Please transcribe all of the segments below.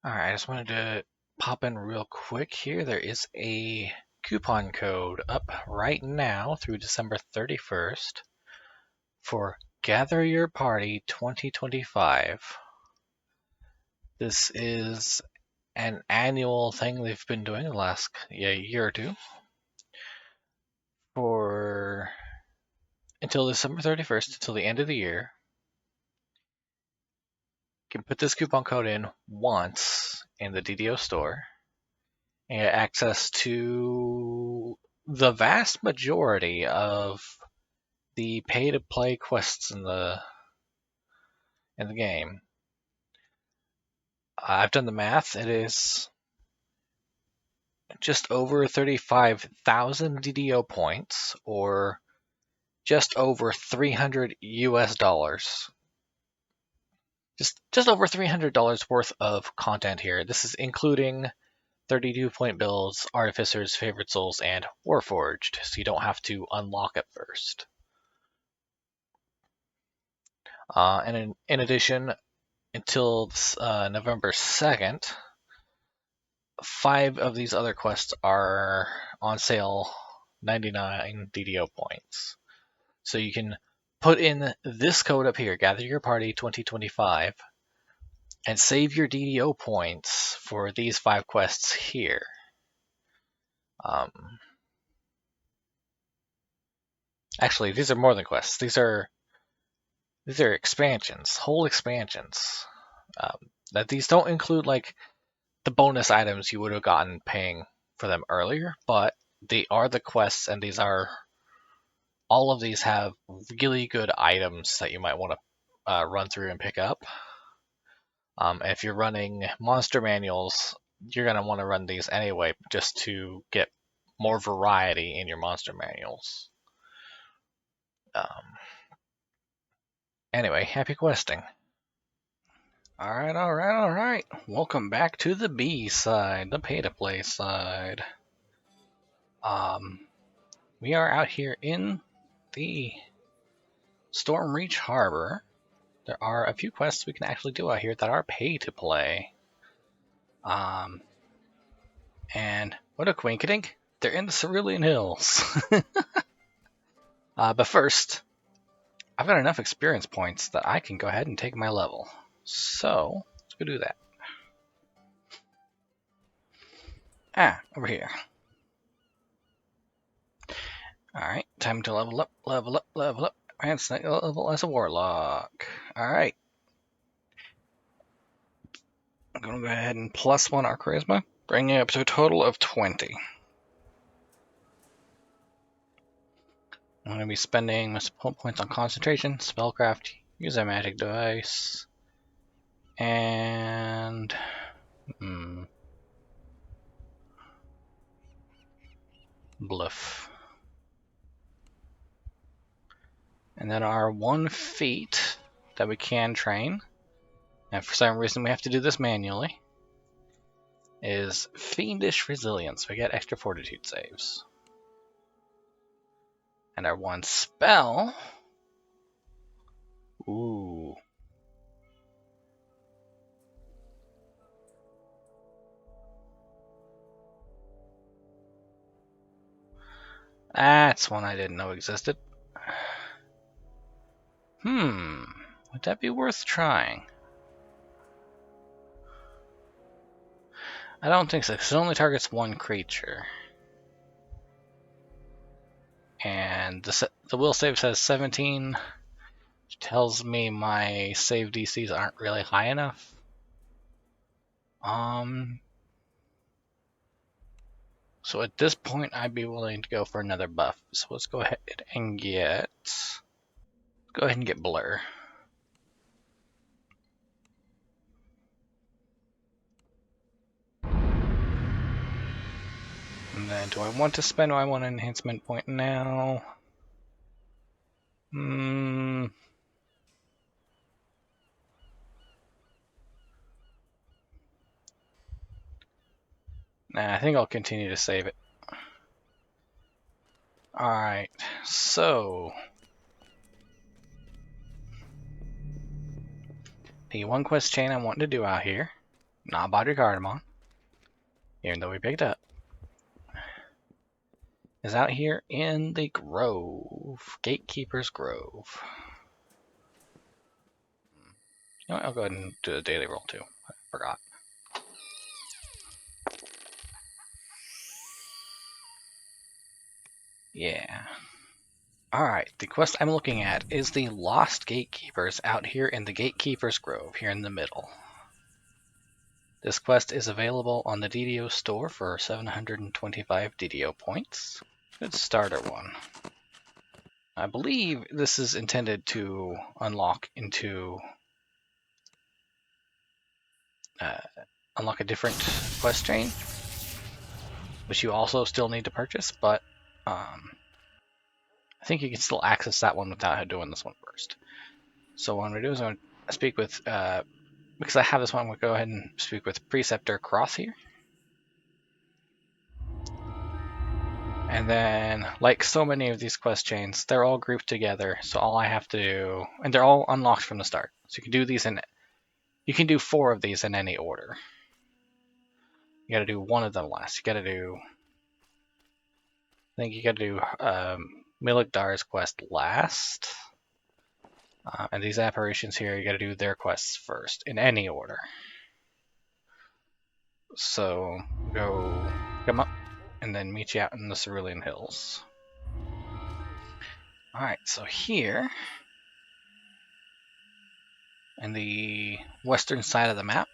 Alright, I just wanted to pop in real quick here. There is a coupon code up right now through December 31st for Gather Your Party 2025. This is an annual thing they've been doing the last year or two for until December 31st, until the end of the year. You can put this coupon code in once in the DDO Store and get access to the vast majority of the pay-to-play quests in the game. I've done the math. It is just over 35,000 DDO points, or just over $300 US. Just over $300 worth of content here. This is including 32 point builds, Artificers, Favorite Souls, and Warforged, so you don't have to unlock it first. And in addition, until November 2nd, 5 of these other quests are on sale, 99 DDO points. So you can put in this code up here, Gather Your Party 2025, and save your DDO points for these 5 quests here. Actually, these are more than quests. These are expansions, whole expansions. That these don't include like the bonus items you would have gotten paying for them earlier, but they are the quests, and all of these have really good items that you might want to run through and pick up. If you're running monster manuals, you're going to want to run these anyway, just to get more variety in your monster manuals. Anyway, happy questing. Alright. Welcome back to the B side, the pay-to-play side. We are out here in the Stormreach Harbor. There are a few quests we can actually do out here that are pay-to-play. And what a coinkydink, they're in the Cerulean Hills. But first, I've got enough experience points that I can go ahead and take my level. So, let's go do that. Over here. Alright, time to level up. And snake level as a warlock. Alright. I'm going to go ahead and +1 our charisma, bringing it up to a total of 20. I'm going to be spending my points on concentration, spellcraft, use a magic device, and bluff. And then our 1 feat that we can train, and for some reason we have to do this manually, is Fiendish Resilience. We get extra fortitude saves. And our 1 spell, ooh, that's one I didn't know existed. Would that be worth trying? I don't think so, because it only targets 1 creature. And the will save says 17, which tells me my save DCs aren't really high enough. So at this point, I'd be willing to go for another buff. So let's go ahead and get Blur. And then, do I want to spend my 1 enhancement point now? Nah, I think I'll continue to save it. Alright, so the 1 quest chain I want to do out here not bought your cardamom, even though we picked up, is out here in the Grove. Gatekeeper's Grove. You know what, I'll go ahead and do the daily roll too. I forgot. Yeah. Alright, the quest I'm looking at is the Lost Gatekeepers out here in the Gatekeeper's Grove, here in the middle. This quest is available on the DDO Store for 725 DDO Points. Good starter one. I believe this is intended to unlock into... unlock a different quest chain, which you also still need to purchase, but I think you can still access that one without doing this one first. So what I'm going to do is I'm going to speak with, because I have this one, I'm going to go ahead and speak with Preceptor Cross here. And then, like so many of these quest chains, they're all grouped together, so all I have to do, and they're all unlocked from the start. So you can do these you can do 4 of these in any order. You gotta do 1 of them last. You gotta do, I think you gotta do Milik Dar's quest last. And these apparitions here, you gotta do their quests first, in any order. So, go come up, and then meet you out in the Cerulean Hills. Alright, so here, in the western side of the map,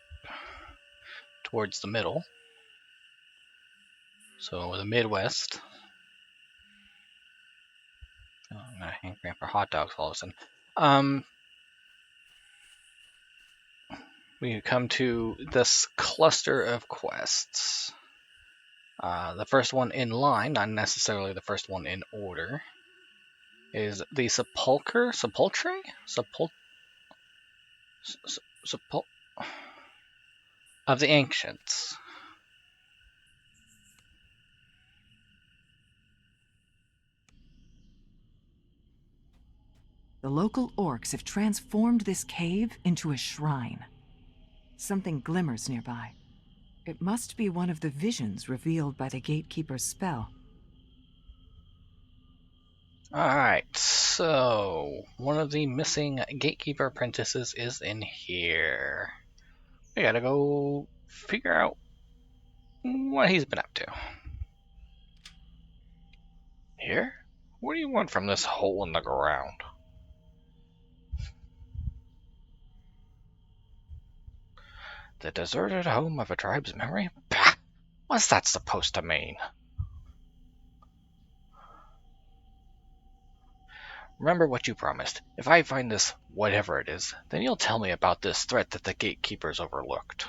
towards the middle, so the Midwest. Oh, I'm gonna hankering for hot dogs all of a sudden. We come to this cluster of quests. The first one in line, not necessarily the first one in order, is the Sepulchre of the Ancients. The local orcs have transformed this cave into a shrine. Something glimmers nearby. It must be one of the visions revealed by the Gatekeeper's spell. Alright, so one of the missing Gatekeeper apprentices is in here. We gotta go figure out what he's been up to. Here? What do you want from this hole in the ground? The deserted home of a tribe's memory? Bah! What's that supposed to mean? Remember what you promised. If I find this whatever it is, then you'll tell me about this threat that the Gatekeepers overlooked.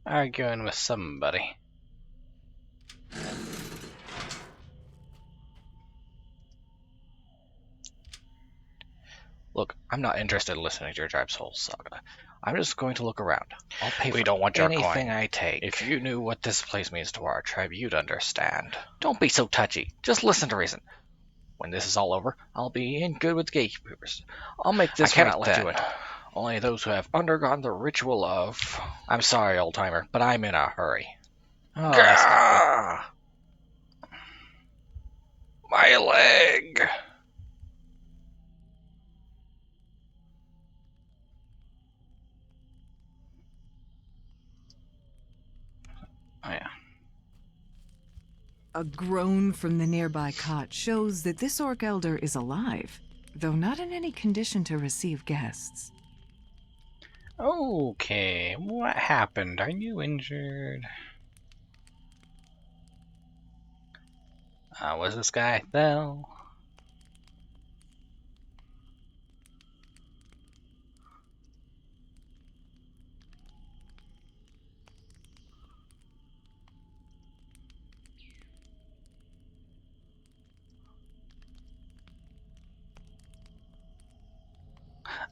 Arguing with somebody. Look, I'm not interested in listening to your tribe's whole saga. I'm just going to look around. I'll pay for anything I take. If you knew what this place means to our tribe, you'd understand. Don't be so touchy. Just listen to reason. When this is all over, I'll be in good with the Gatekeepers. I'll make this right then. I cannot let you in. Only those who have undergone the ritual of... I'm sorry, old-timer, but I'm in a hurry. Oh, that's not good. My leg! Oh, yeah. A groan from the nearby cot shows that this orc elder is alive, though not in any condition to receive guests. Okay, what happened? Are you injured? Was this guy Thel?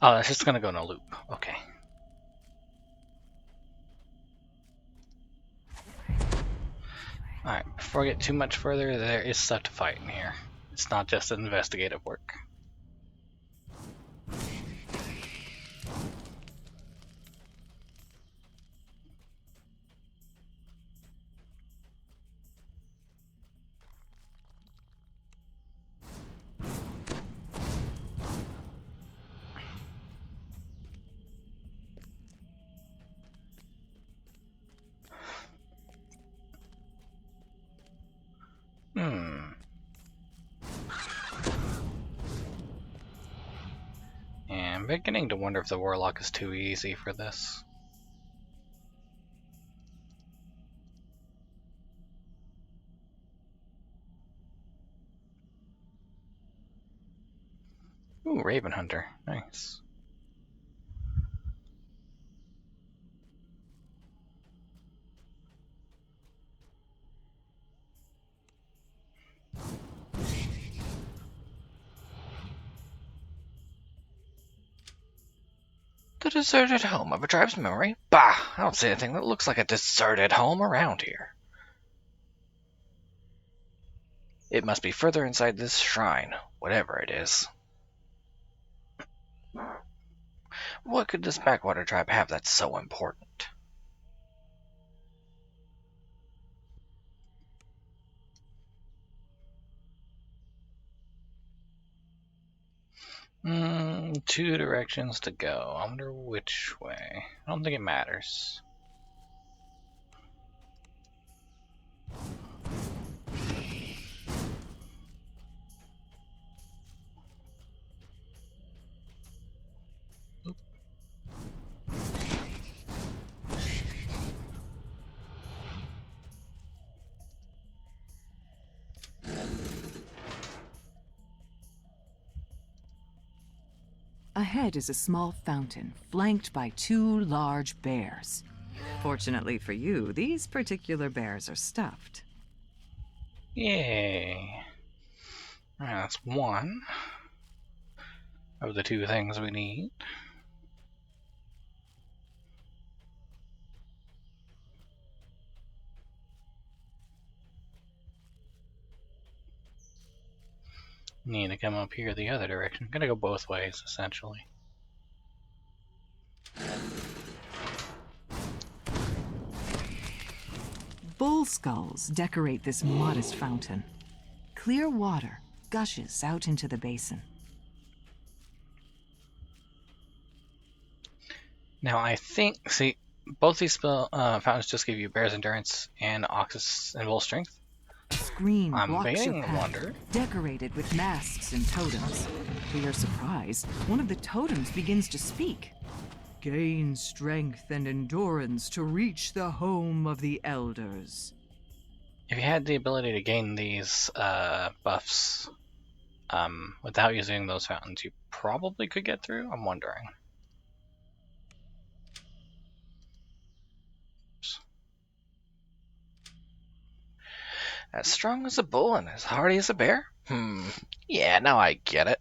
Oh, that's just gonna go in a loop. Okay. Alright, before I get too much further, there is stuff to fight in here. It's not just investigative work. I'm beginning to wonder if the Warlock is too easy for this. Ooh, Raven Hunter. Nice. The deserted home of a tribe's memory? Bah! I don't see anything that looks like a deserted home around here. It must be further inside this shrine, whatever it is. What could this backwater tribe have that's so important? Two directions to go. I wonder which way. I don't think it matters. Ahead is a small fountain, flanked by 2 large bears. Fortunately for you, these particular bears are stuffed. Yay. That's one of the 2 things we need. Need to come up here the other direction. Gonna go both ways, essentially. Bull skulls decorate this modest fountain. Clear water gushes out into the basin. Now I think, see, both these fountains just give you Bear's Endurance and Ox's and Bull Strength. Screen I'm blocks your beginning to path, wonder. decorated with masks and totems. To your surprise, one of the totems begins to speak. Gain strength and endurance to reach the home of the elders. If you had the ability to gain these buffs without using those fountains, you probably could get through. I'm wondering. As strong as a bull and as hardy as a bear? Yeah, now I get it.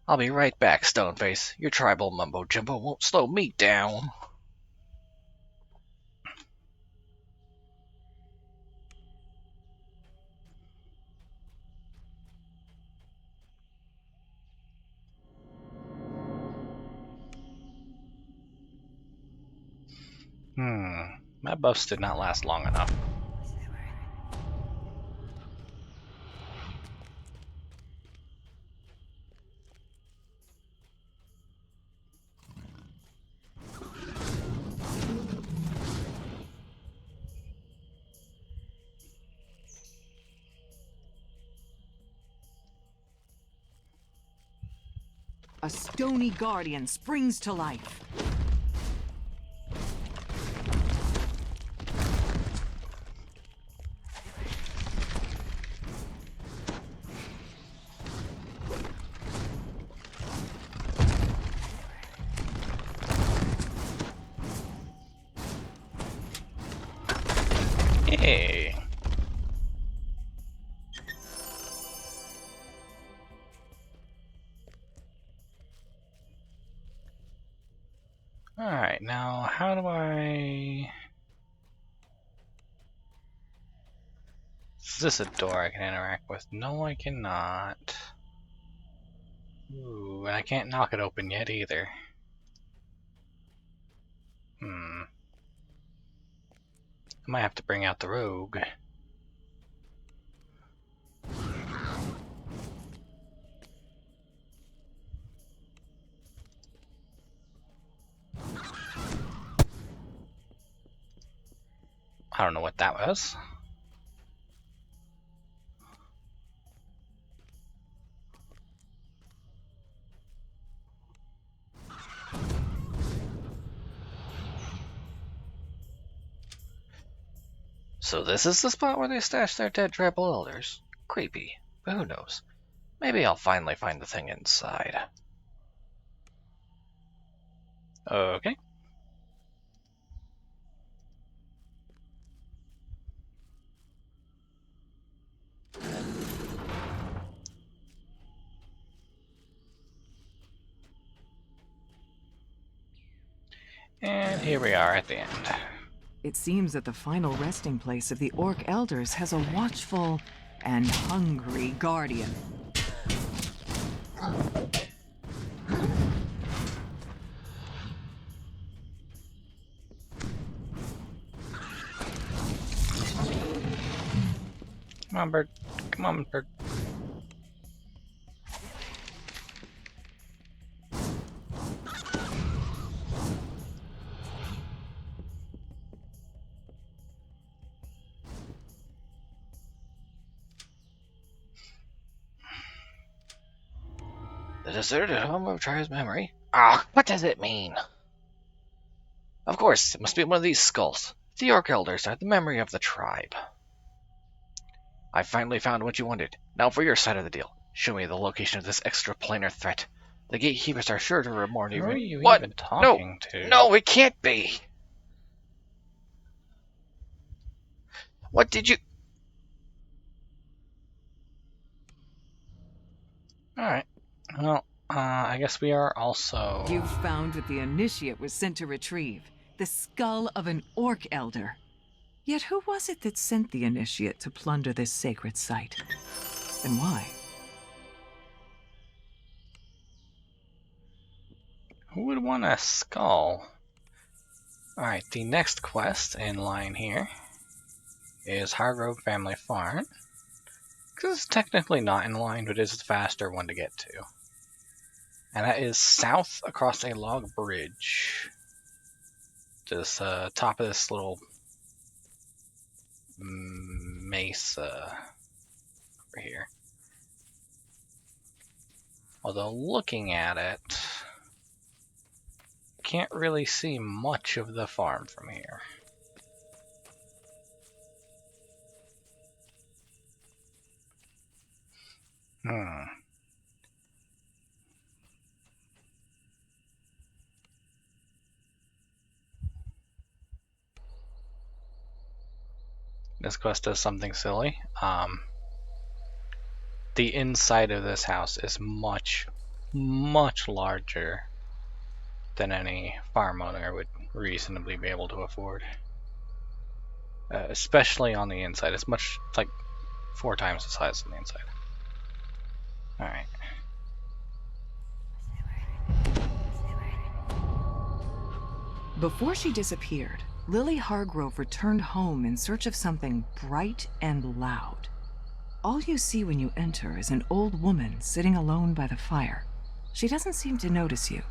I'll be right back, Stoneface. Your tribal mumbo-jumbo won't slow me down. My buffs did not last long enough. A stony guardian springs to life. Hey. Alright, now how do I... Is this a door I can interact with? No, I cannot. Ooh, and I can't knock it open yet either. I might have to bring out the rogue. I don't know what that was. So this is the spot where they stash their dead tribal elders? Creepy, but who knows? Maybe I'll finally find the thing inside. Okay. And here we are at the end. It seems that the final resting place of the Orc Elders has a watchful and hungry guardian. Come on, bird. Come on, bird. The deserted home of Tribe's memory? Ah, what does it mean? Of course, it must be one of these skulls. The Orc Elders are the memory of the tribe. I finally found what you wanted. Now for your side of the deal. Show me the location of this extraplanar threat. The Gatekeepers are sure to reward you. Who are you What? even talking to? No, it can't be! What did you... Alright. Well, I guess we are also... You've found what the Initiate was sent to retrieve. The skull of an Orc Elder. Yet who was it that sent the Initiate to plunder this sacred site? And why? Who would want a skull? Alright, the next quest in line here is Hargrove Family Farm. Because it's technically not in line, but it is the faster one to get to. And that is south across a log bridge. Just top of this little mesa over here. Although looking at it, can't really see much of the farm from here. This quest does something silly. The inside of this house is much, much larger than any farm owner would reasonably be able to afford. Especially on the inside. It's like 4 times the size on the inside. Alright. Before she disappeared, Lily Hargrove returned home in search of something bright and loud. All you see when you enter is an old woman sitting alone by the fire. She doesn't seem to notice you.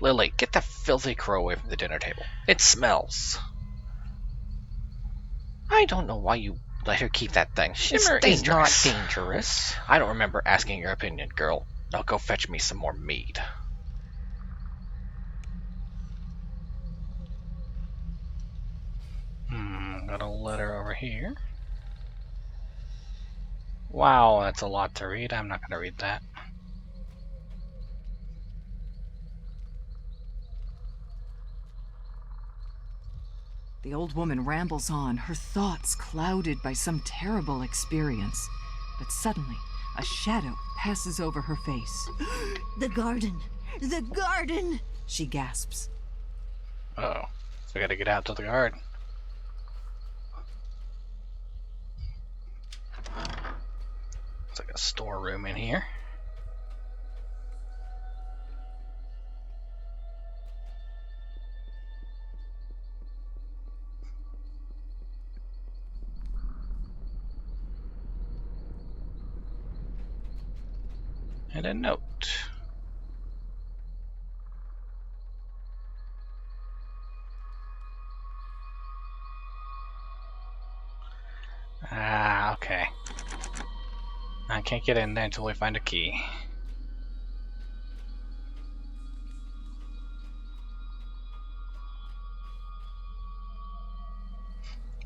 Lily, get the filthy crow away from the dinner table. It smells. I don't know why you let her keep that thing. Shimmer it's is not dangerous. I don't remember asking your opinion, girl. Now go fetch me some more mead. Got a letter over here. Wow, that's a lot to read. I'm not going to read that. The old woman rambles on, her thoughts clouded by some terrible experience. But suddenly, a shadow passes over her face. The garden! The garden! She gasps. Uh-oh. So we gotta get out to the garden. It's like a storeroom in here. And a note. Ah, okay. I can't get in there until we find a key.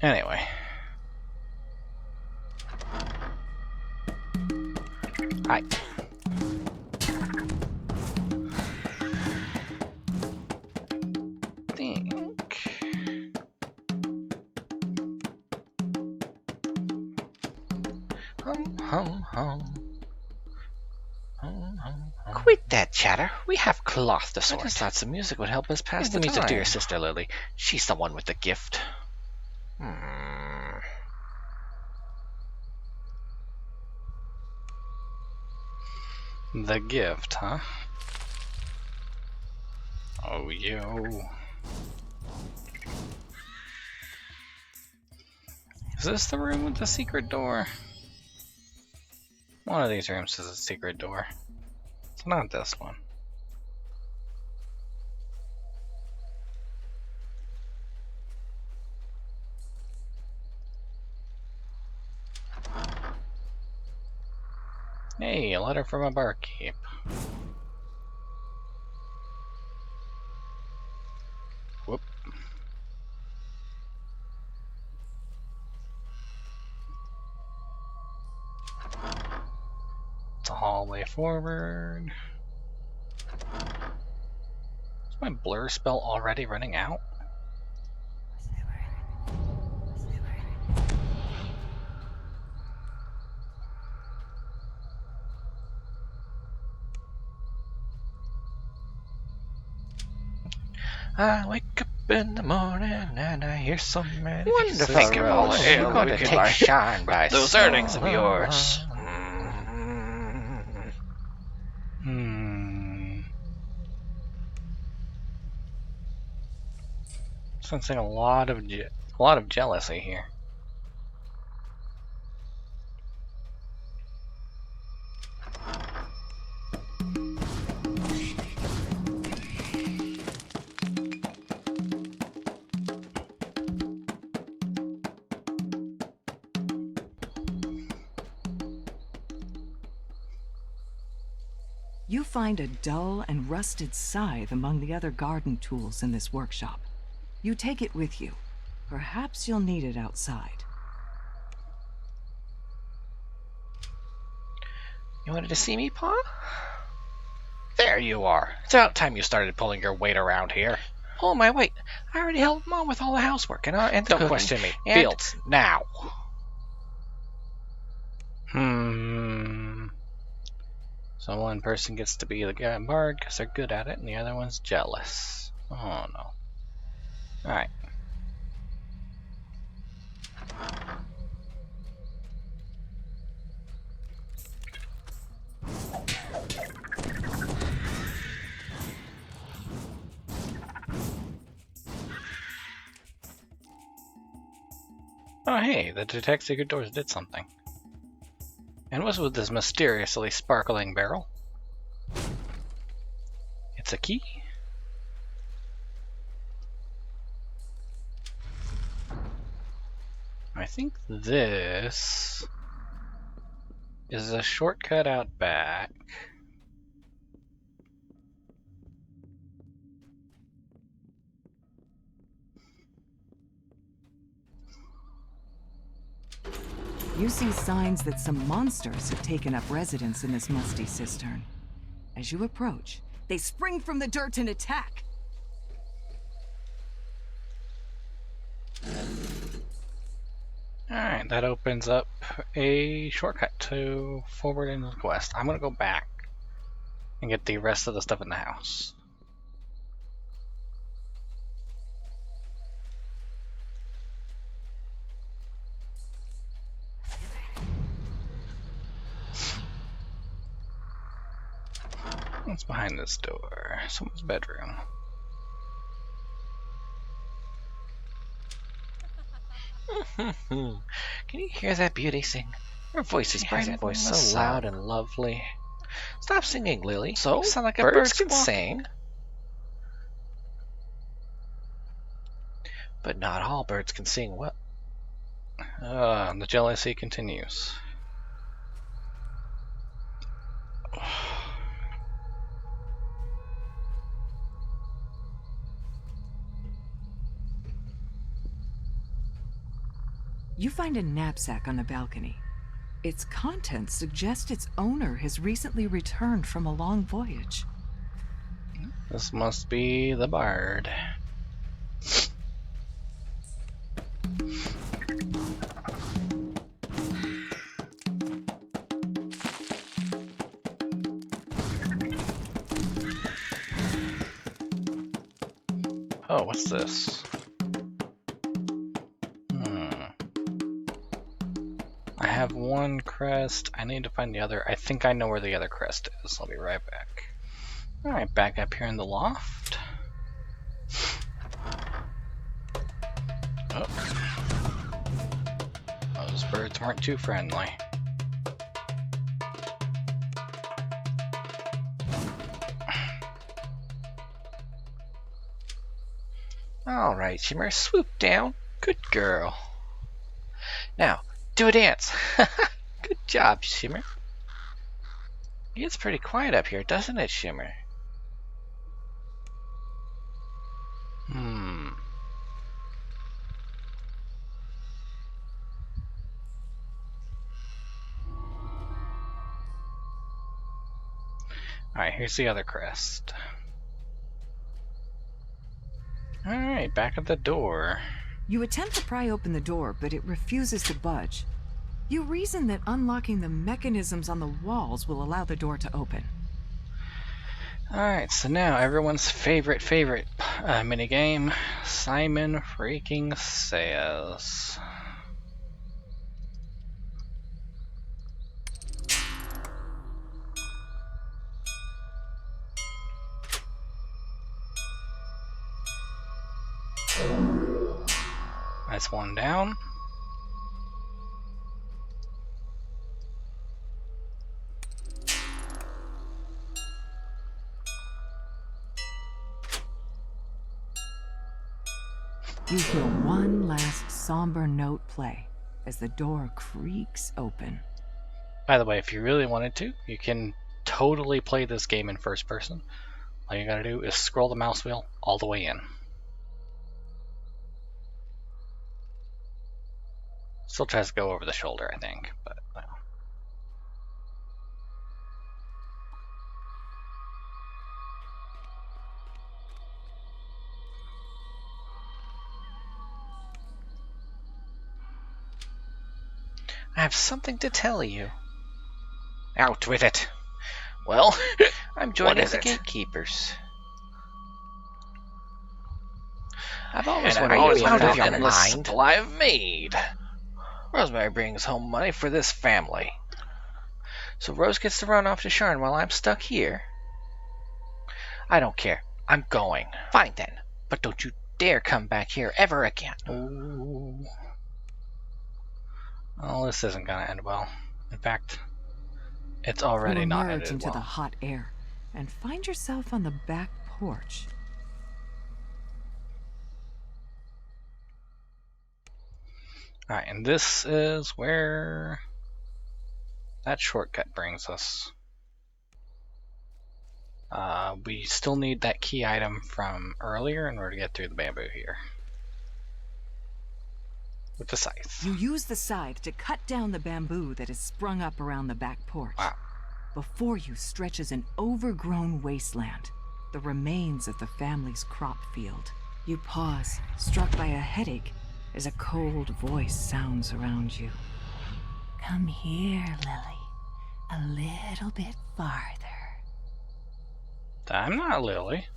Anyway. Hi. Quit that chatter. We have cloth to I sort. just thought some music would help us pass Give the the music to your time. sister, Lily. She's the one with the gift. The gift, huh? Oh, yo. Is this the room with the secret door? One of these rooms has a secret door. It's not this one. Hey, a letter from a barkeep. Whoop. It's a hallway forward. Is my blur spell already running out? I wake up in the morning and I hear so many Wonderful, voices. Rose. We're going to take shine by those earnings of yours. Sensing a lot of jealousy here. You find a dull and rusted scythe among the other garden tools in this workshop. You take it with you. Perhaps you'll need it outside. You wanted to see me, Pa? There you are. It's about time you started pulling your weight around here. Pull my weight. I already helped Mom with all the housework and the Don't cooking. question me. And Fields, now. So one person gets to be the bard because they're good at it, and the other one's jealous. Oh no. Alright. Oh hey, the detect secret doors did something. And what's with this mysteriously sparkling barrel? It's a key? I think this is a shortcut out back. You see signs that some monsters have taken up residence in this musty cistern. As you approach, they spring from the dirt and attack. Alright, that opens up a shortcut to forward into the quest. I'm gonna go back and get the rest of the stuff in the house. What's behind this door? Someone's bedroom. Can you hear that beauty sing? Her voice is bright and voice so loud and lovely. Stop singing, Lily. So? You sound like a Birds bird can can sing. sing. But not all birds can sing well. The jealousy continues. You find a knapsack on the balcony. Its contents suggest its owner has recently returned from a long voyage. This must be the bard. Oh, what's this? I have one crest. I need to find the other. I think I know where the other crest is. I'll be right back. Alright, back up here in the loft. Oh. Those birds weren't too friendly. Alright, Shimmer, swoop down. Good girl. Now, do a dance. Good job, Shimmer. It gets pretty quiet up here, doesn't it, Shimmer? Alright, here's the other crest. Alright, back at the door. You attempt to pry open the door, but it refuses to budge. You reason that unlocking the mechanisms on the walls will allow the door to open. Alright, so now everyone's favorite minigame, Simon Freaking Says. That's one down. You hear one last somber note play as the door creaks open. By the way, if you really wanted to, you can totally play this game in first person. All you gotta do is scroll the mouse wheel all the way in. Still tries to go over the shoulder, I think, but well. I have something to tell you. Out with it. Well, I'm joining the Gatekeepers. I've always wanted to be out of your mind. Supply of mead. Rosemary brings home money for this family. So Rose gets to run off to Sharn while I'm stuck here? I don't care. I'm going. Fine then. But don't you dare come back here ever again. Ooh. Well, this isn't gonna end well. In fact, it's already you not emerge ended into well. the hot air and find yourself on the back porch. Alright, and this is where that shortcut brings us. We still need that key item from earlier in order to get through the bamboo here. With the scythe. You use the scythe to cut down the bamboo that is sprung up around the back porch. Wow. Before you stretches an overgrown wasteland, the remains of the family's crop field. You pause, struck by a headache, as a cold voice sounds around you. Come here, Lily. A little bit farther. I'm not Lily.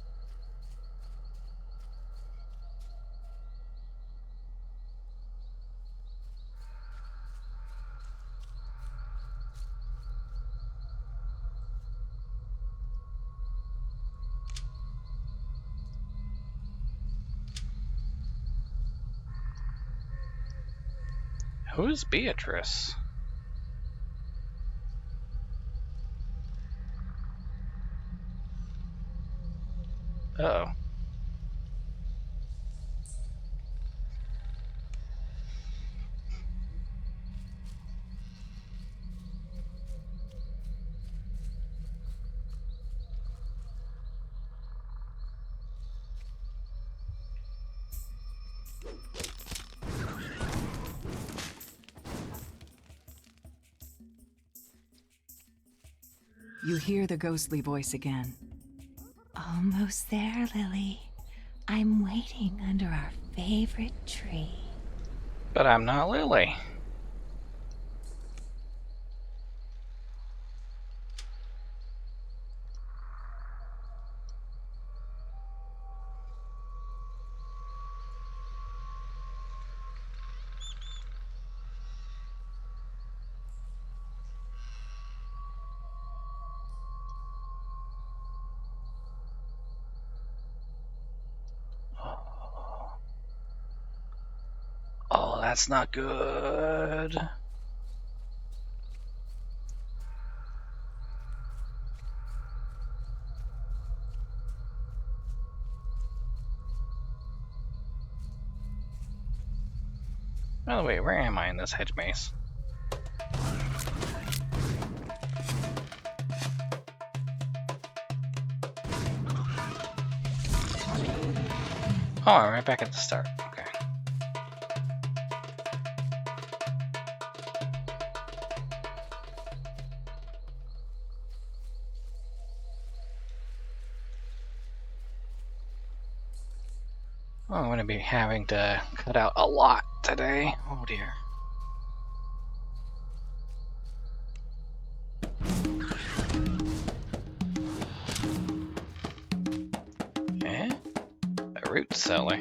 Who's Beatrice? Uh-oh. You hear the ghostly voice again. Almost there, Lily. I'm waiting under our favorite tree. But I'm not Lily. Oh, that's not good. By the way, where am I in this hedge maze? Oh, I'm right back at the start. Okay. Oh, I'm going to be having to cut out a lot today. Oh dear. Eh? A root cellar.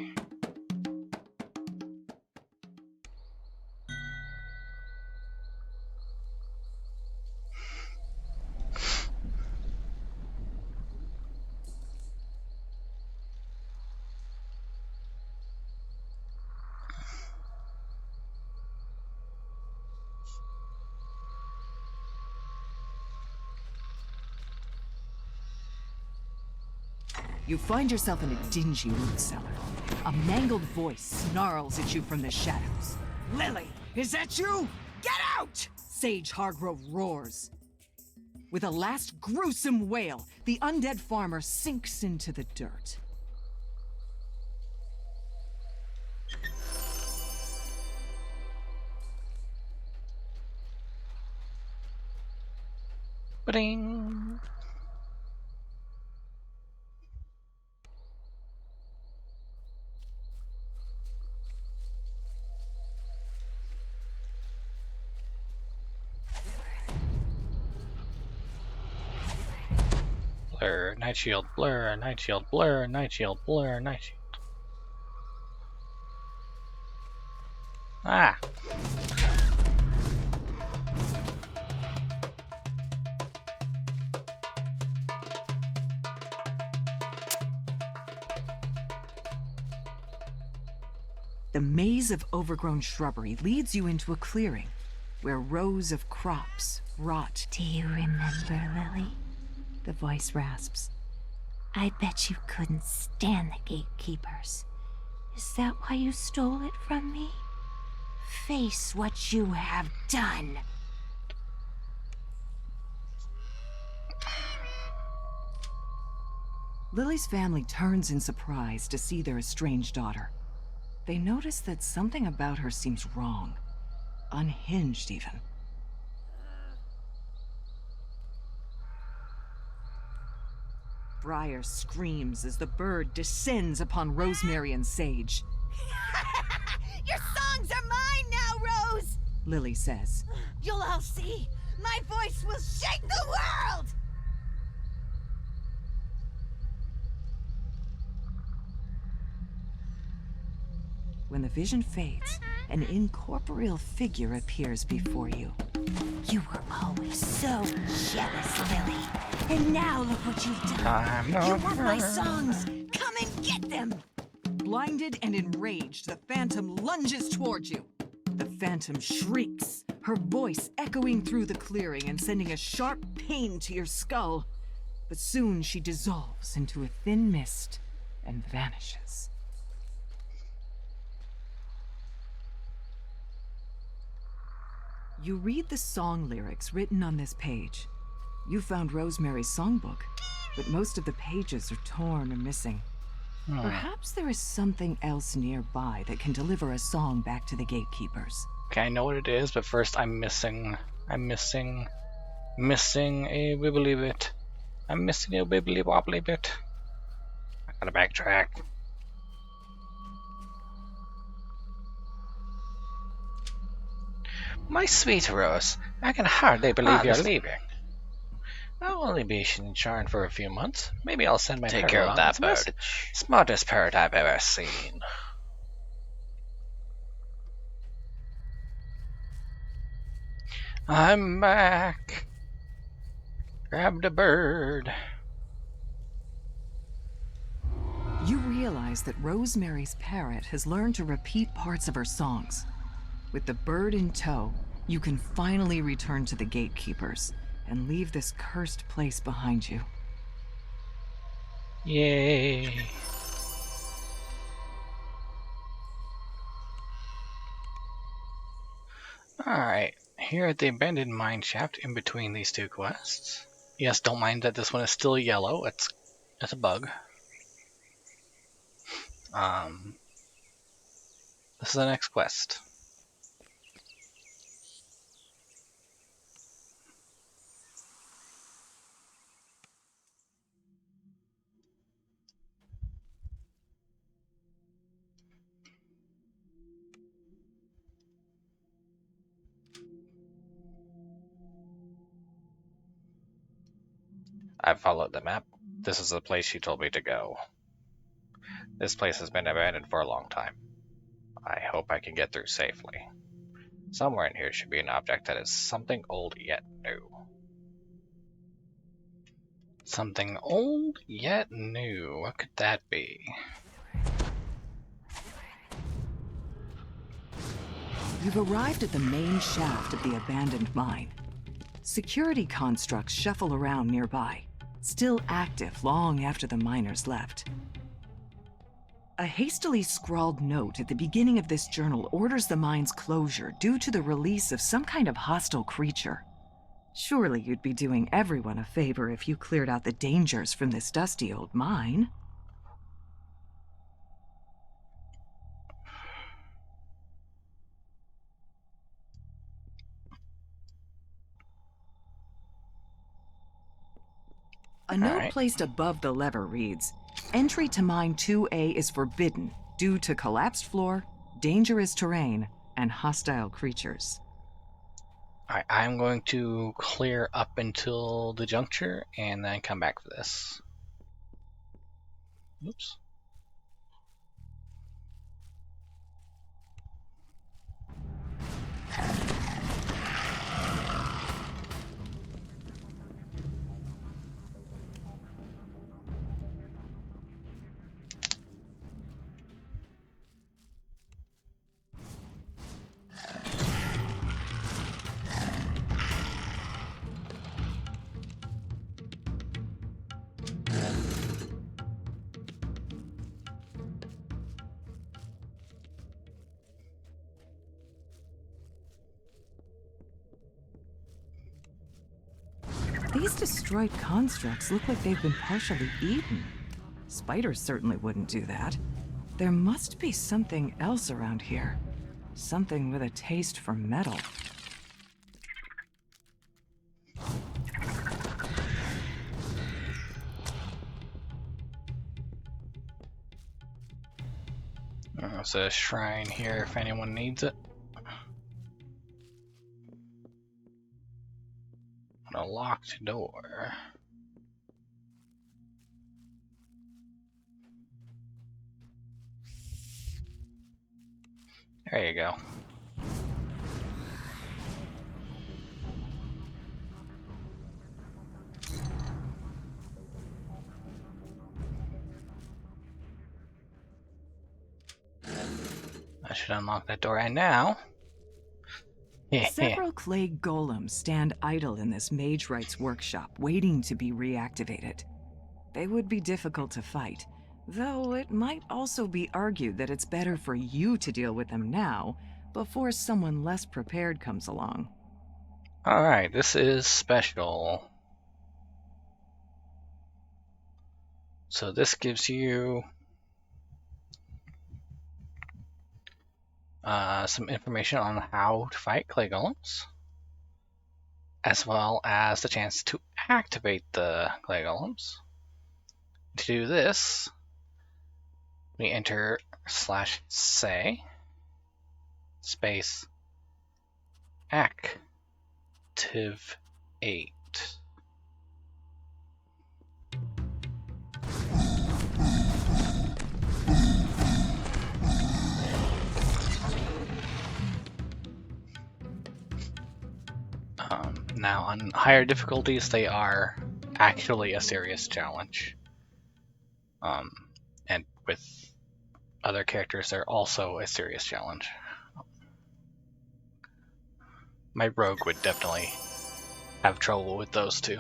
You find yourself in a dingy root cellar. A mangled voice snarls at you from the shadows. Lily, is that you? Get out! Sage Hargrove roars. With a last gruesome wail, the undead farmer sinks into the dirt. Ba-ding! Blur, night shield, blur, night shield, blur, night shield, blur, night shield. Ah! The maze of overgrown shrubbery leads you into a clearing, where rows of crops rot. Do you remember, Lily? The voice rasps. I bet you couldn't stand the Gatekeepers. Is that why you stole it from me? Face what you have done. Lily's family turns in surprise to see their estranged daughter. They notice that something about her seems wrong. Unhinged, even. Briar screams as the bird descends upon Rosemary and Sage. Your songs are mine now, Rose! Lily says. You'll all see. My voice will shake the world! When the vision fades, an incorporeal figure appears before you. You were always so jealous, Lily. And now look what you've done. I'm not You want my songs? Come and get them! Blinded and enraged, the Phantom lunges towards you. The Phantom shrieks, her voice echoing through the clearing and sending a sharp pain to your skull. But soon she dissolves into a thin mist and vanishes. You read the song lyrics written on this page. You found Rosemary's songbook, but most of the pages are torn or missing. Perhaps there is something else nearby that can deliver a song back to the Gatekeepers. Okay, I know what it is, but first I'm missing Missing a wibbly bit. I'm missing a wibbly wobbly bit. I gotta backtrack. My sweet Rose, I can hardly believe you're this- leaving. I'll only be in charge for a few months. Maybe I'll send my Take parrot care of along that with a bird. message. Smartest parrot I've ever seen. I'm back. Grab the bird. You realize that Rosemary's parrot has learned to repeat parts of her songs. With the bird in tow, you can finally return to the Gatekeepers and leave this cursed place behind you. Yay. Alright, here at the abandoned mine shaft in between these two quests. Yes, don't mind that this one is still yellow. It's a bug. This is the next quest. I've followed the map. This is the place she told me to go. This place has been abandoned for a long time. I hope I can get through safely. Somewhere in here should be an object that is something old yet new. Something old yet new. What could that be? You've arrived at the main shaft of the abandoned mine. Security constructs shuffle around nearby, still active long after the miners left. A hastily scrawled note at the beginning of this journal orders the mine's closure due to the release of some kind of hostile creature. Surely you'd be doing everyone a favor if you cleared out the dangers from this dusty old mine. A note Alright. placed above the lever reads, "Entry to Mine 2A is forbidden due to collapsed floor, dangerous terrain, and hostile creatures." Alright, I'm going to clear up until the juncture and then come back for this. Oops. These destroyed constructs look like they've been partially eaten. Spiders certainly wouldn't do that. There must be something else around here. Something with a taste for metal. There's a shrine here if anyone needs it. And a locked door. There you go. I should unlock that door, and now... Several clay golems stand idle in this Mage Rites workshop, waiting to be reactivated. They would be difficult to fight, though it might also be argued that it's better for you to deal with them now, before someone less prepared comes along. Alright, this is special. So this gives you some information on how to fight clay golems. as well as the chance to activate the clay golems. To do this, we enter /say space activate. Now on higher difficulties, they are actually a serious challenge. And with other characters, they're also a serious challenge. My rogue would definitely have trouble with those two.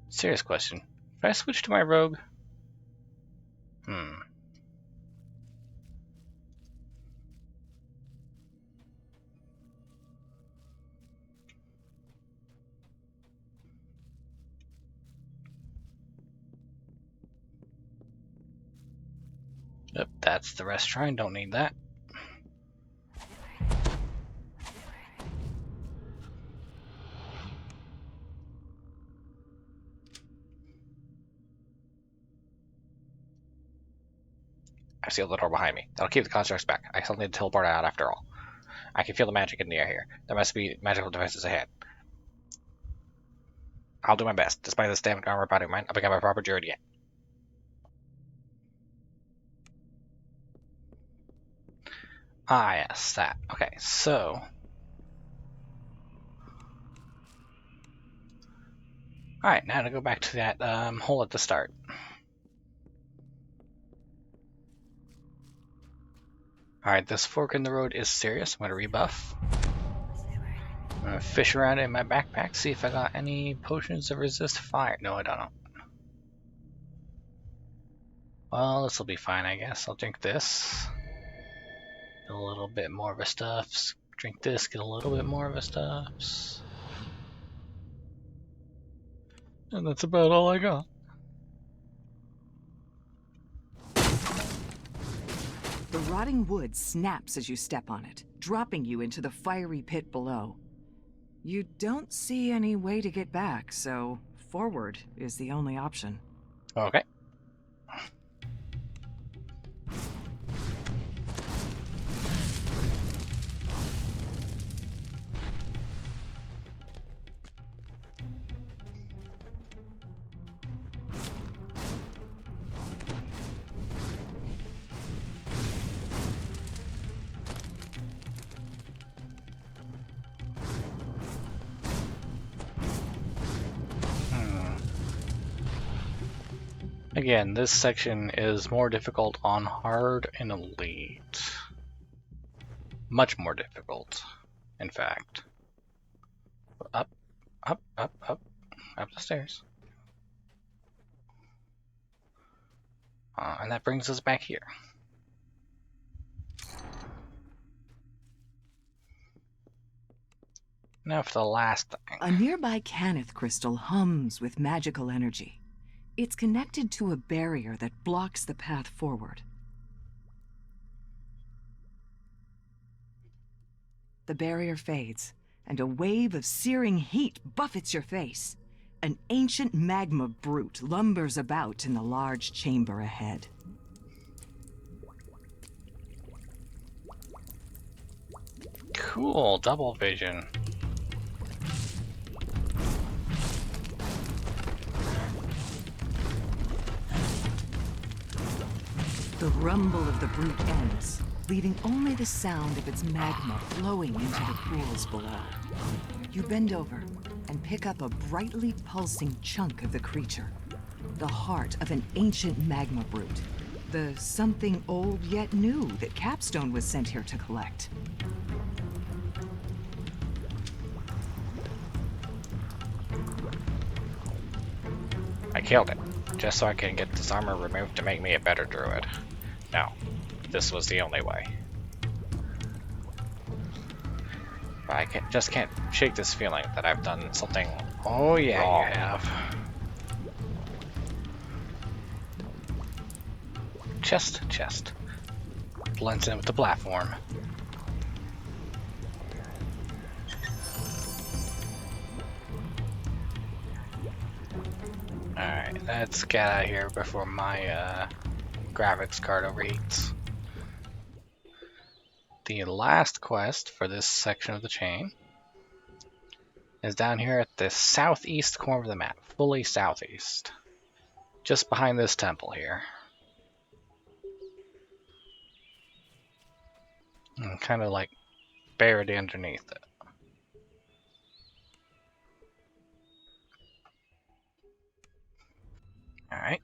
Serious question. Should I switch to my rogue? Yep, that's the rest shrine. Don't need that. I sealed the door behind me. That'll keep the constructs back. I still need to teleport out after all. I can feel the magic in the air here. There must be magical devices ahead. I'll do my best. Despite this damaged armor body of mine, I'll become a proper druid yet. Ah, yes, that. Okay, so... Alright, now to go back to that hole at the start. Alright, this fork in the road is serious. I'm going to rebuff. I'm going to fish around in my backpack, see if I got any potions that resist fire. No, I don't. Well, this will be fine, I guess. I'll drink this. Get a little bit more of a stuff. Drink this, get a little bit more of a stuff. And that's about all I got. The rotting wood snaps as you step on it, dropping you into the fiery pit below. You don't see any way to get back, so forward is the only option. Okay. Again, this section is more difficult on hard and elite. Much more difficult, in fact. Up, up, up, up, up the stairs. And that brings us back here. Now for the last thing. A nearby Canith crystal hums with magical energy. It's connected to a barrier that blocks the path forward. The barrier fades, and a wave of searing heat buffets your face. An ancient magma brute lumbers about in the large chamber ahead. Cool, double vision. The rumble of the brute ends, leaving only the sound of its magma flowing into the pools below. You bend over and pick up a brightly pulsing chunk of the creature, the heart of an ancient magma brute, the something old yet new that Capstone was sent here to collect. I killed it, just so I can get this armor removed to make me a better druid. No, this was the only way. But I just can't shake this feeling that I've done something. Oh yeah, wrong. You have. Chest. Blends in with the platform. Alright, let's get out of here before my graphics card overheats. The last quest for this section of the chain is down here at the southeast corner of the map, fully southeast. Just behind this temple here. And kind of like buried underneath it. Alright.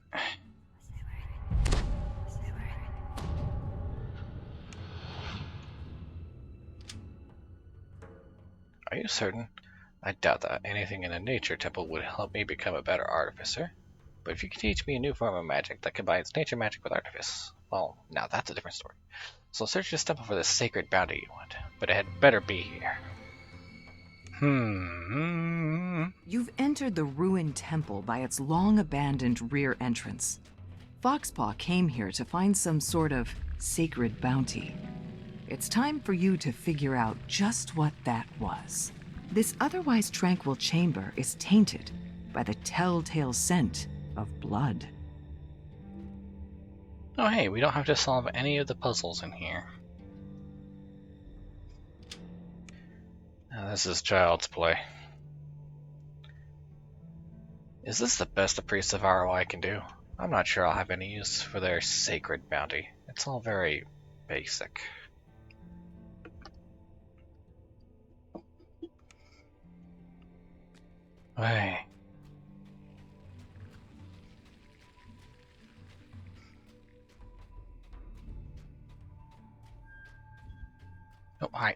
Are you certain? I doubt that anything in a nature temple would help me become a better artificer. But if you can teach me a new form of magic that combines nature magic with artifice, well, now that's a different story. So search this temple for the sacred bounty you want, but it had better be here. You've entered the ruined temple by its long-abandoned rear entrance. Foxpaw came here to find some sort of sacred bounty. It's time for you to figure out just what that was. This otherwise tranquil chamber is tainted by the telltale scent of blood. Oh hey, we don't have to solve any of the puzzles in here. Now, this is child's play. Is this the best a priest of Arawei can do? I'm not sure I'll have any use for their sacred bounty. It's all very basic. Hey. Oh, hi.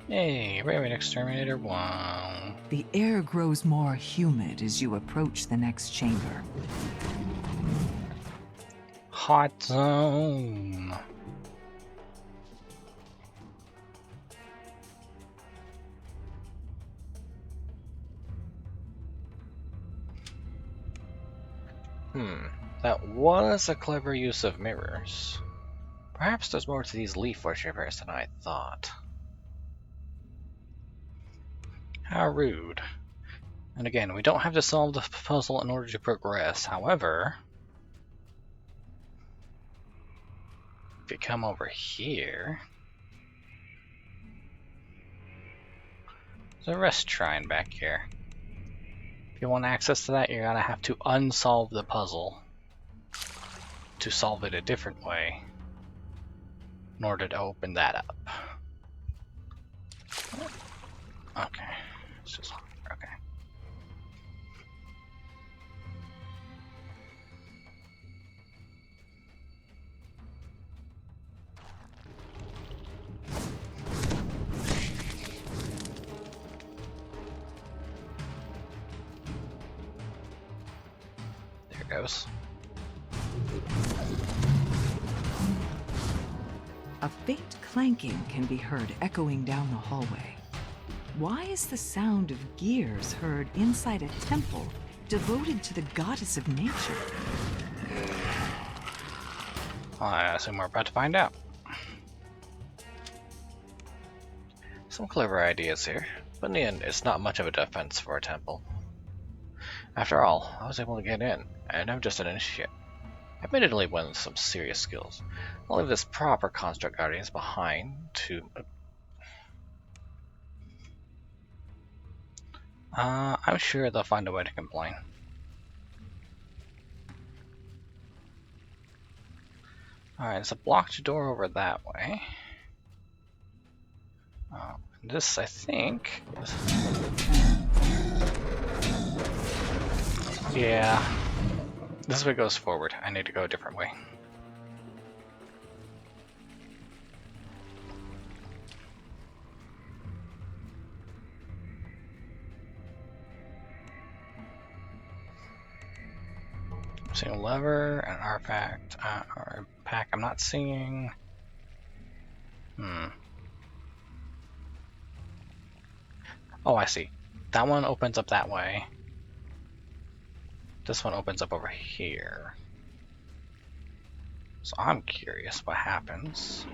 Hey, Raven Exterminator 1. The air grows more humid as you approach the next chamber. Hot zone. That was a clever use of mirrors. Perhaps there's more to these leaf worshippers than I thought. How rude. And again, we don't have to solve the puzzle in order to progress. However, if you come over here, there's a rest shrine back here. If you want access to that, you're gonna have to unsolve the puzzle to solve it a different way in order to open that up. Okay, it's just okay. There it goes. A faint clanking can be heard echoing down the hallway. Why is the sound of gears heard inside a temple devoted to the goddess of nature? I assume we're about to find out. Some clever ideas here, but in the end, it's not much of a defense for a temple. After all, I was able to get in, and I'm just an initiate. Admittedly, one with some serious skills. I'll leave this proper construct guardians behind to... I'm sure they'll find a way to complain. Alright, there's a blocked door over that way. This, I think... Yeah. This way goes forward. I need to go a different way. I'm seeing a lever, an artifact, or a pack I'm not seeing. Oh, I see. That one opens up that way. This one opens up over here. So I'm curious what happens.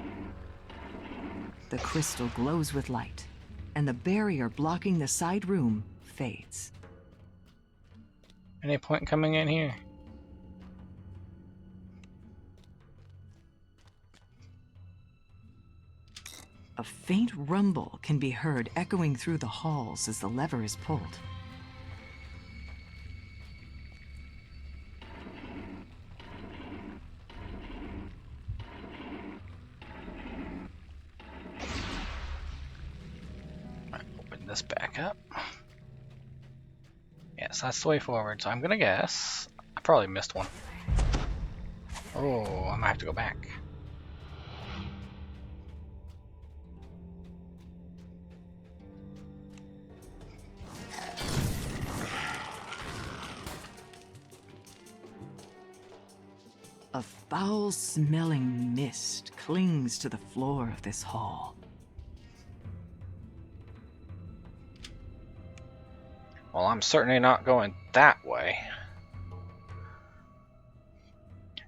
The crystal glows with light, and the barrier blocking the side room fades. Any point coming in here? A faint rumble can be heard echoing through the halls as the lever is pulled. Open this back up. Yes, that's the way forward, so I'm gonna guess. I probably missed one. Oh, I might have to go back. A foul-smelling mist clings to the floor of this hall. Well, I'm certainly not going that way.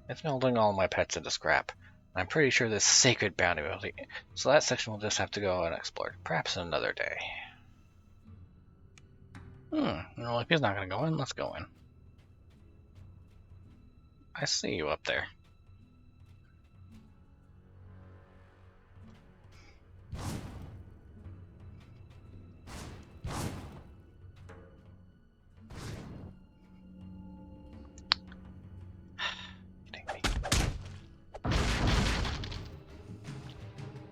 It's melting all my pets into scrap. I'm pretty sure this sacred bounty will be, so that section will just have to go unexplored. Perhaps another day. Well, if he's not gonna go in, let's go in. I see you up there.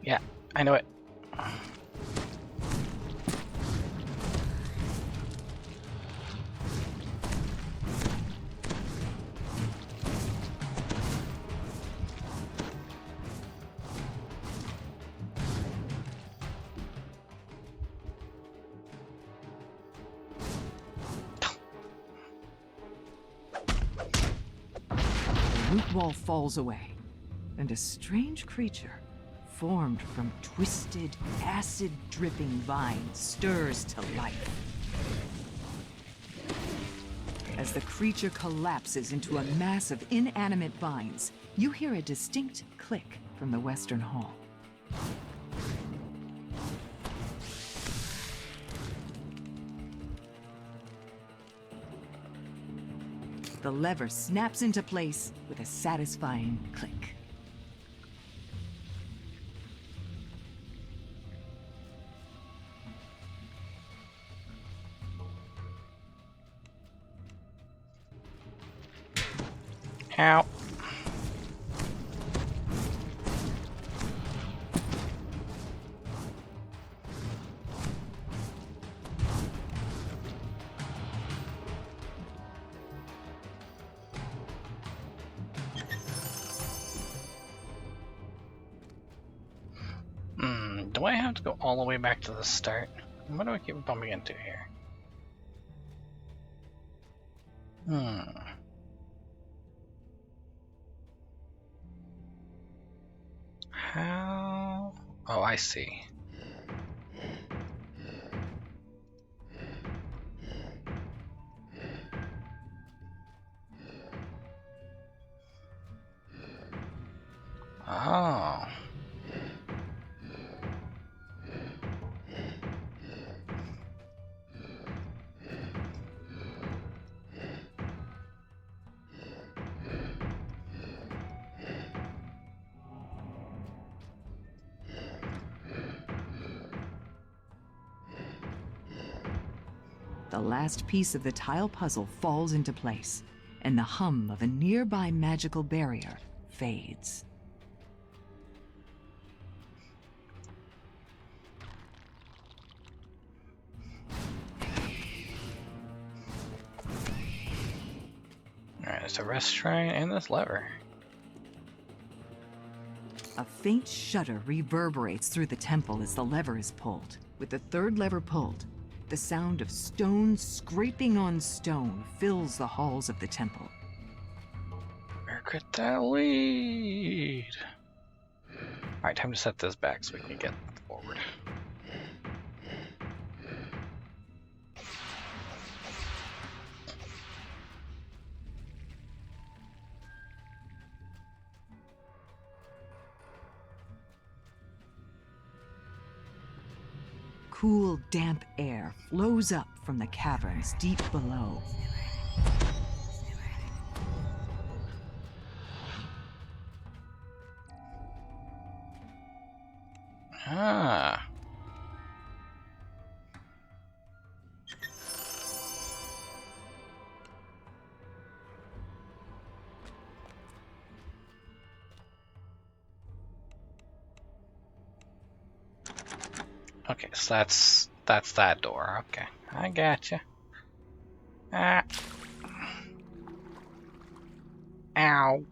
Yeah, I know it. The root wall falls away, and a strange creature, formed from twisted, acid-dripping vines, stirs to life. As the creature collapses into a mass of inanimate vines, you hear a distinct click from the western hall. The lever snaps into place with a satisfying click. Ow. Do I have to go all the way back to the start? What do I keep bumping into here? How? Oh, I see. Oh. The last piece of the tile puzzle falls into place, and the hum of a nearby magical barrier fades. Alright, there's a rest shrine and this lever. A faint shudder reverberates through the temple as the lever is pulled. With the third lever pulled, the sound of stone scraping on stone fills the halls of the temple. Where could that lead? Alright, time to set this back so we can get forward. Cool, damp air flows up from the caverns deep below. Ah. Okay, so that's that door. Okay, I gotcha. Ah. Ow.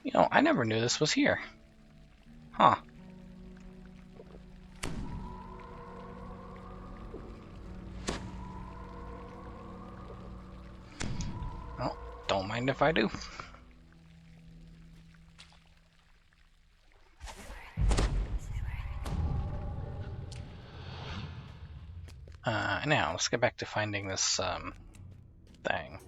You know, I never knew this was here. Huh. Well, don't mind if I do. Now, let's get back to finding this, thing.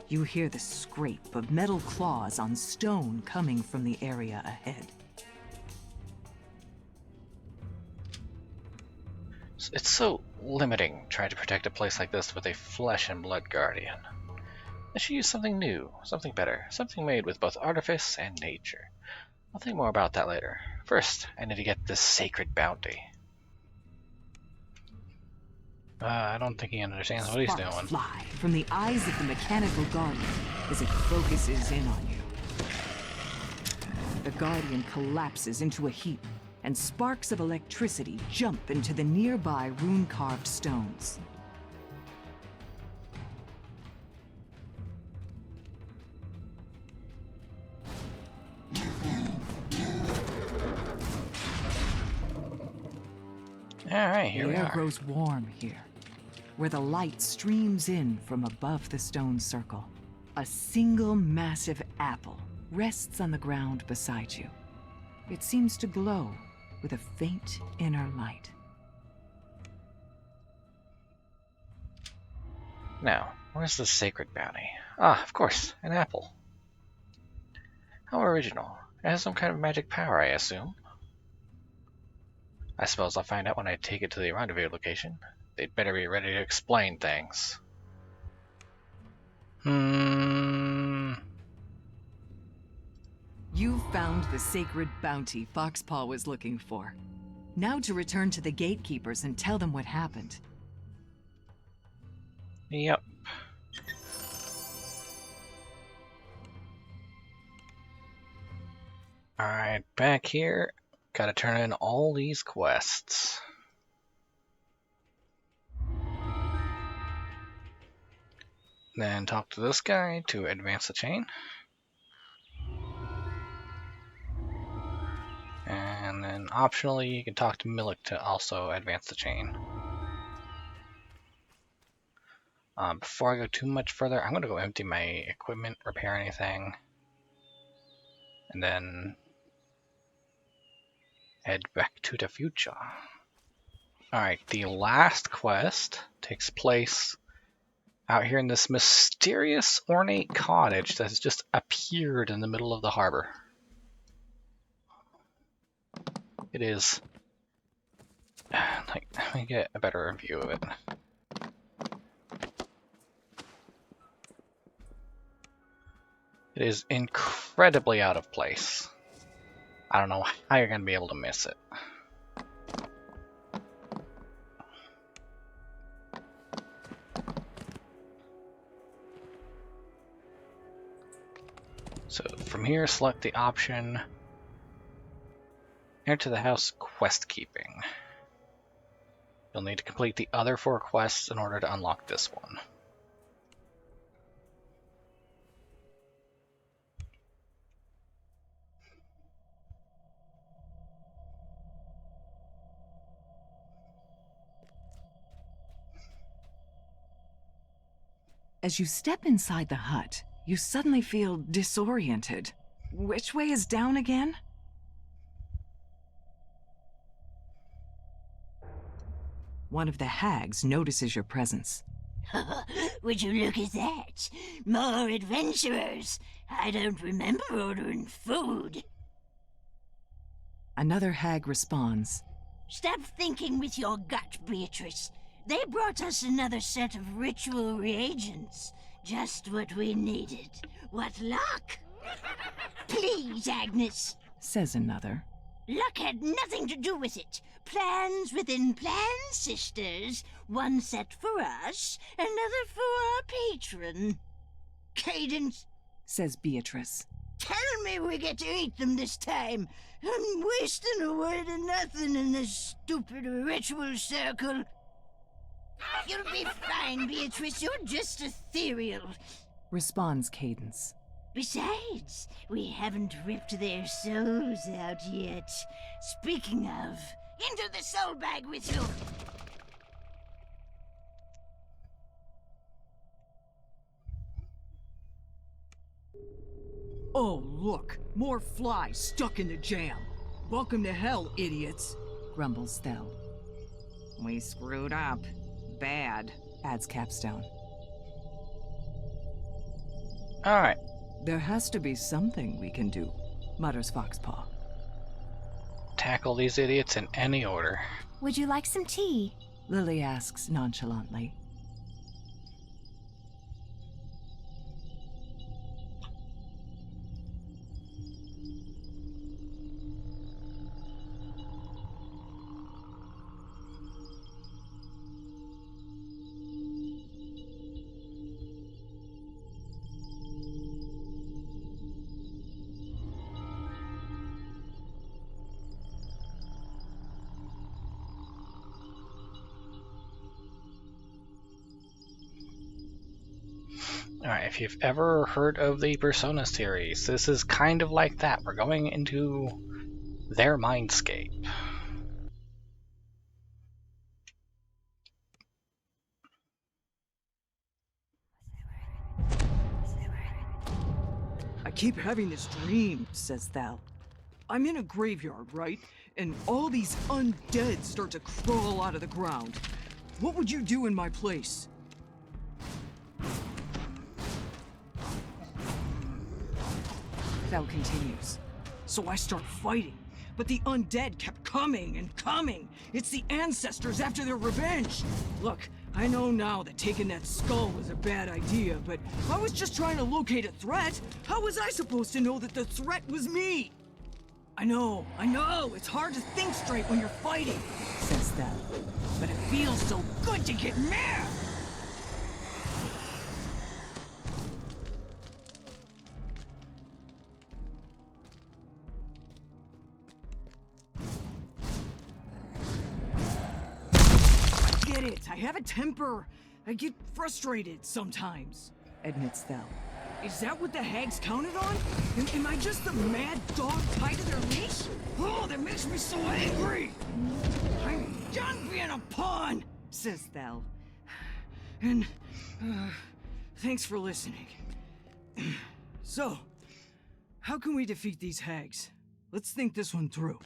You hear the scrape of metal claws on stone coming from the area ahead. It's so limiting trying to protect a place like this with a flesh and blood guardian. I should use something new, something better, something made with both artifice and nature. I'll think more about that later. First, I need to get this sacred bounty. I don't think he understands what he's Sparks doing. fly from the eyes of the mechanical guardian as it focuses in on you. The guardian collapses into a heap, and sparks of electricity jump into the nearby rune-carved stones. Alright, here The we air are. grows warm here, where the light streams in from above the stone circle. A single massive apple rests on the ground beside you. It seems to glow with a faint inner light. Now, where's the sacred bounty? Ah, of course, an apple. How original. It has some kind of magic power, I assume. I suppose I'll find out when I take it to the rendezvous location. They'd better be ready to explain things. You found the sacred bounty Foxpaw was looking for. Now to return to the Gatekeepers and tell them what happened. Yep. Alright, back here. Gotta turn in all these quests. Then talk to this guy to advance the chain. And then optionally, you can talk to Milik to also advance the chain. Before I go too much further, I'm going to go empty my equipment, repair anything, and then head back to the future. Alright, the last quest takes place out here in this mysterious ornate cottage that has just appeared in the middle of the harbor. It is... like, let me get a better view of it. It is incredibly out of place. I don't know how you're going to be able to miss it. So from here, select the option Enter the house quest keeping. You'll need to complete the other 4 quests in order to unlock this one. As you step inside the hut, you suddenly feel disoriented. Which way is down again? One of the hags notices your presence. Would you look at that? More adventurers. I don't remember ordering food. Another hag responds. Stop thinking with your gut, Beatrice. They brought us another set of ritual reagents. Just what we needed. What luck! Please, Agnes. Says another. Luck had nothing to do with it. Plans within plans, sisters. One set for us, another for our patron. Cadence, Says Beatrice. tell me we get to eat them this time. I'm wasting a word of nothing in this stupid ritual circle. You'll be fine, Beatrice. You're just ethereal. Responds Cadence. Besides, we haven't ripped their souls out yet. Speaking of, into the soul bag with you. Oh, look, more flies stuck in the jam. Welcome to hell, idiots, grumbles Thel. We screwed up. Bad, adds Capstone. Alright. There has to be something we can do, mutters Foxpaw. Tackle these idiots in any order. Would you like some tea? Lily asks nonchalantly. Alright, if you've ever heard of the Persona series, this is kind of like that. We're going into their mindscape. I keep having this dream, says Thel. I'm in a graveyard, right? And all these undead start to crawl out of the ground. What would you do in my place? Thel continues. So I start fighting, but the undead kept coming and coming. It's the ancestors after their revenge. Look, I know now that taking that skull was a bad idea, but I was just trying to locate a threat. How was I supposed to know that the threat was me? I know, it's hard to think straight when you're fighting, says Thel. But it feels so good to get mad! I get it, I have a temper. I get frustrated sometimes, admits Thel. Is that what the hags counted on? Am I just the mad dog tied to their leash? Oh, that makes me so angry! I'm done being a pawn, says Thel. And, thanks for listening. So, how can we defeat these hags? Let's think this one through.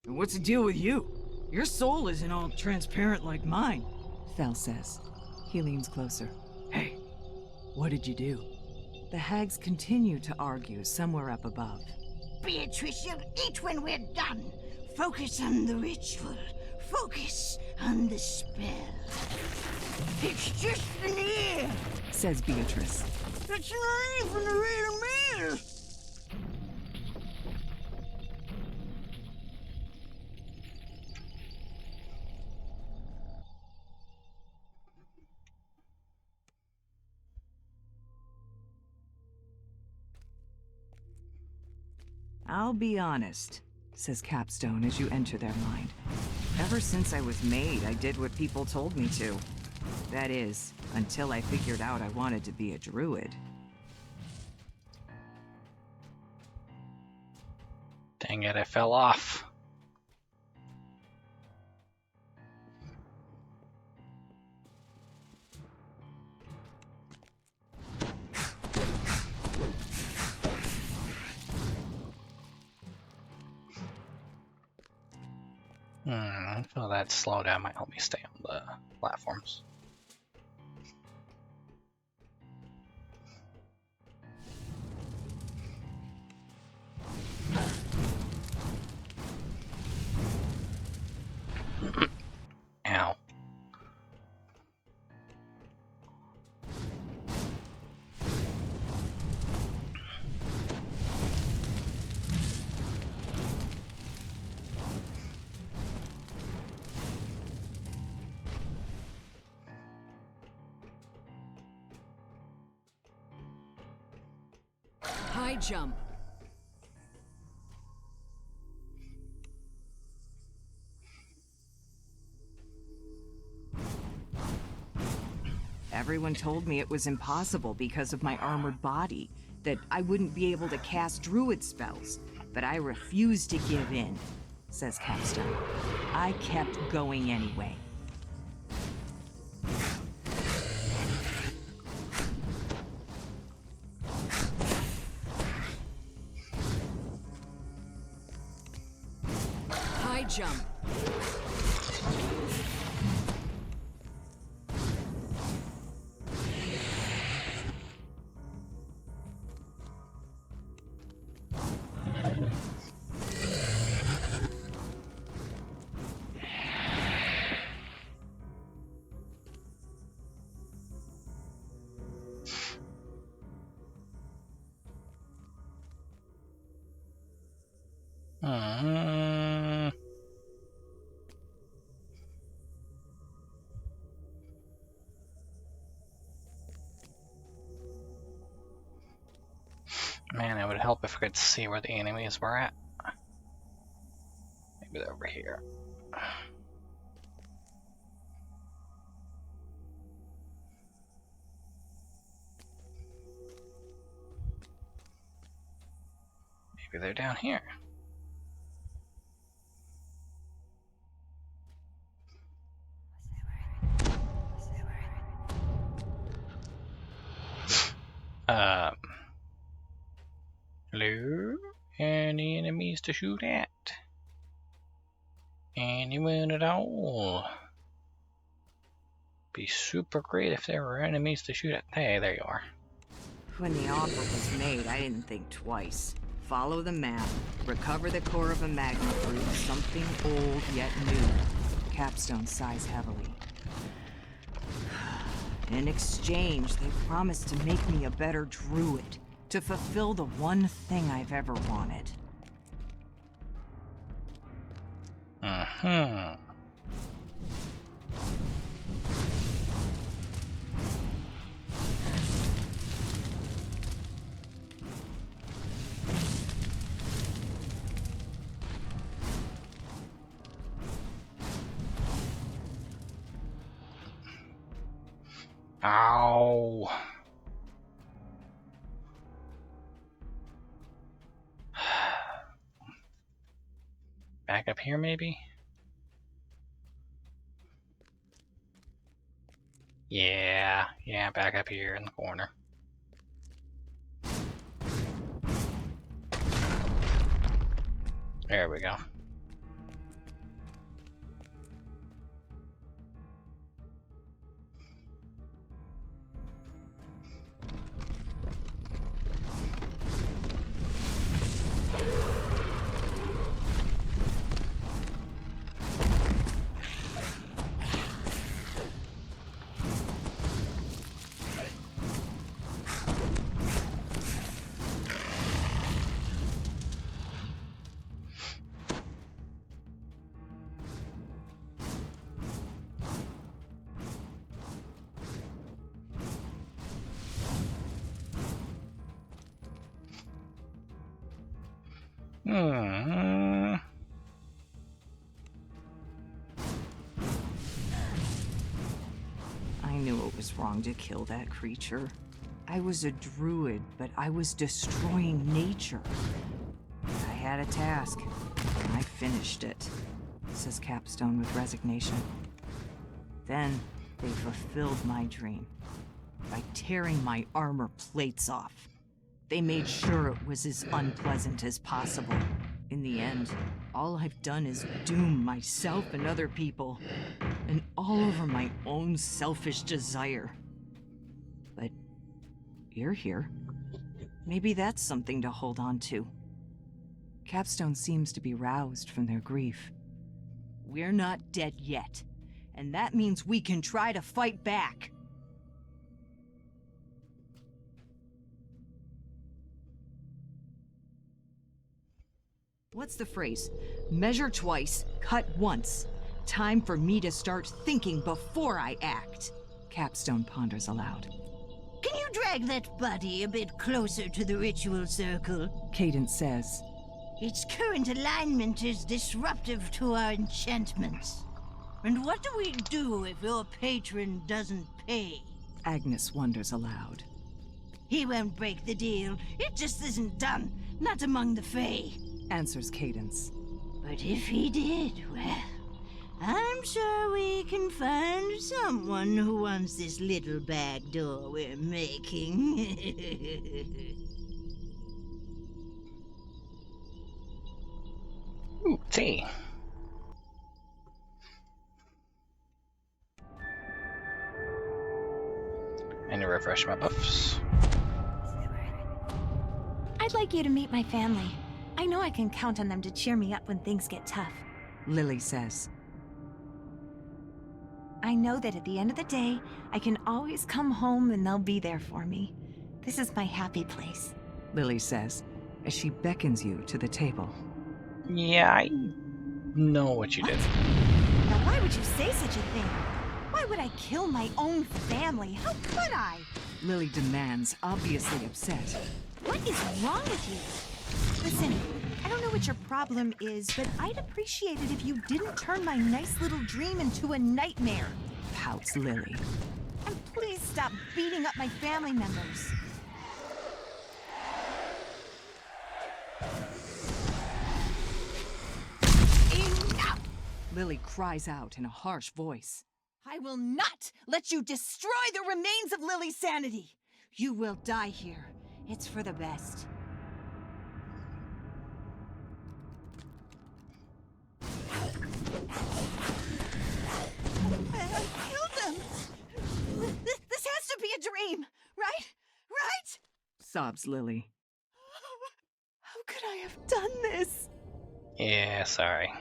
And what's the deal with you? Your soul isn't all transparent like mine, Thel says. He leans closer. Hey, what did you do? The hags continue to argue somewhere up above. Beatrice, you'll eat when we're done. Focus on the ritual. Focus on the spell. It's just an ear, Says Beatrice. it's not even a real meal. I'll be honest, says Capstone as you enter their mind. Ever since I was made, I did what people told me to. That is, until I figured out I wanted to be a druid. Dang it, I fell off. So that slowdown might help me stay on the platforms. Ow. High jump. Everyone told me it was impossible because of my armored body, that I wouldn't be able to cast druid spells, but I refused to give in, says Capstone. I kept going anyway. High jump. Man, it would help if I could see where the enemies were at. Maybe they're over here. Maybe they're down here. Hello? Any enemies to shoot at? Anyone at all? Be super great if there were enemies to shoot at. Hey, there you are. When the offer was made, I didn't think twice. Follow the map, recover the core of a magnet fruit, something old yet new. Capstone sighs heavily. In exchange, they promised to make me a better druid, to fulfill the one thing I've ever wanted. Ow. Back up here, maybe? Yeah, back up here in the corner. There we go. I knew it was wrong to kill that creature. I was a druid, but I was destroying nature. I had a task, and I finished it, says Capstone with resignation. Then they fulfilled my dream by tearing my armor plates off. They made sure it was as unpleasant as possible. In the end, all I've done is doom myself and other people, and all over my own selfish desire. But you're here. Maybe that's something to hold on to. Capstone seems to be roused from their grief. We're not dead yet, and that means we can try to fight back. What's the phrase? Measure twice, cut once. Time for me to start thinking before I act. Capstone ponders aloud. Can you drag that body a bit closer to the ritual circle? Cadence says. Its current alignment is disruptive to our enchantments. And what do we do if your patron doesn't pay? Agnes wonders aloud. He won't break the deal. It just isn't done. Not among the Fae. Answers Cadence. But if he did, well, I'm sure we can find someone who wants this little back door we're making. Ooh, tea. And to refresh my buffs. I'd like you to meet my family. I know I can count on them to cheer me up when things get tough. Lily says. I know that at the end of the day, I can always come home and they'll be there for me. This is my happy place. Lily says, as she beckons you to the table. Yeah, I know what you did. Now why would you say such a thing? Why would I kill my own family? How could I? Lily demands, obviously upset. What is wrong with you? Listen, I don't know what your problem is, but I'd appreciate it if you didn't turn my nice little dream into a nightmare. Pouts Lily. And please stop beating up my family members. Enough! Lily cries out in a harsh voice. I will not let you destroy the remains of Lily's sanity. You will die here. It's for the best. I killed them! This has to be a dream, right? Right? Sobs Lily. How could I have done this? Yeah, sorry.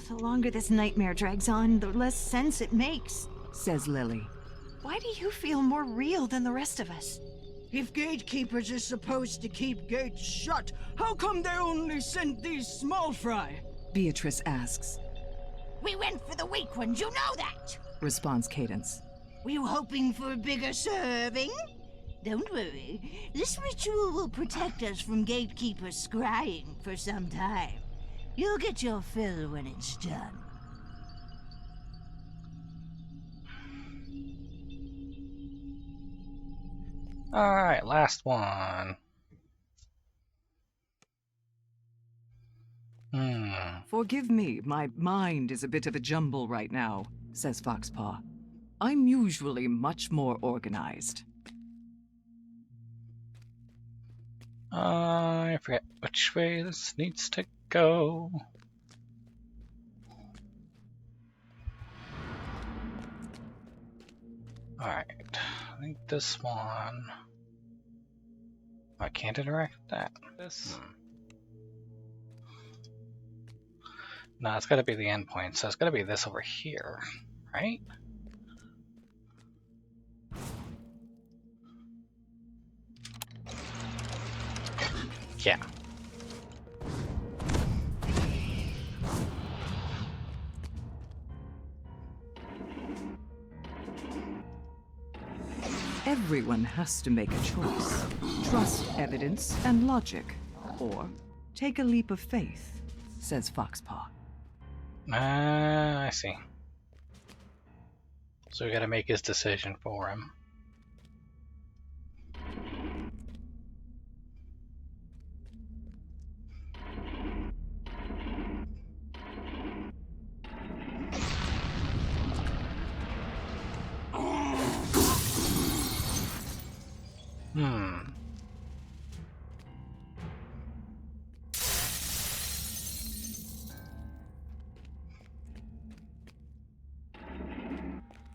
The longer this nightmare drags on, the less sense it makes. Says Lily. Why do you feel more real than the rest of us? If gatekeepers are supposed to keep gates shut, how come they only sent these small fry? Beatrice asks. We went for the weak ones, you know that! Responds Cadence. Were you hoping for a bigger serving? Don't worry, this ritual will protect us from gatekeepers scrying for some time. You'll get your fill when it's done. Alright, last one. Forgive me, my mind is a bit of a jumble right now, says Foxpaw. I'm usually much more organized. I forget which way this needs to go. Alright, I think this one... I can't interact with that. This? No, it's gotta be the endpoint, so it's gotta be this over here, right? Yeah. Everyone has to make a choice. Trust evidence and logic. Or take a leap of faith, says Foxpaw. I see. So we gotta make his decision for him.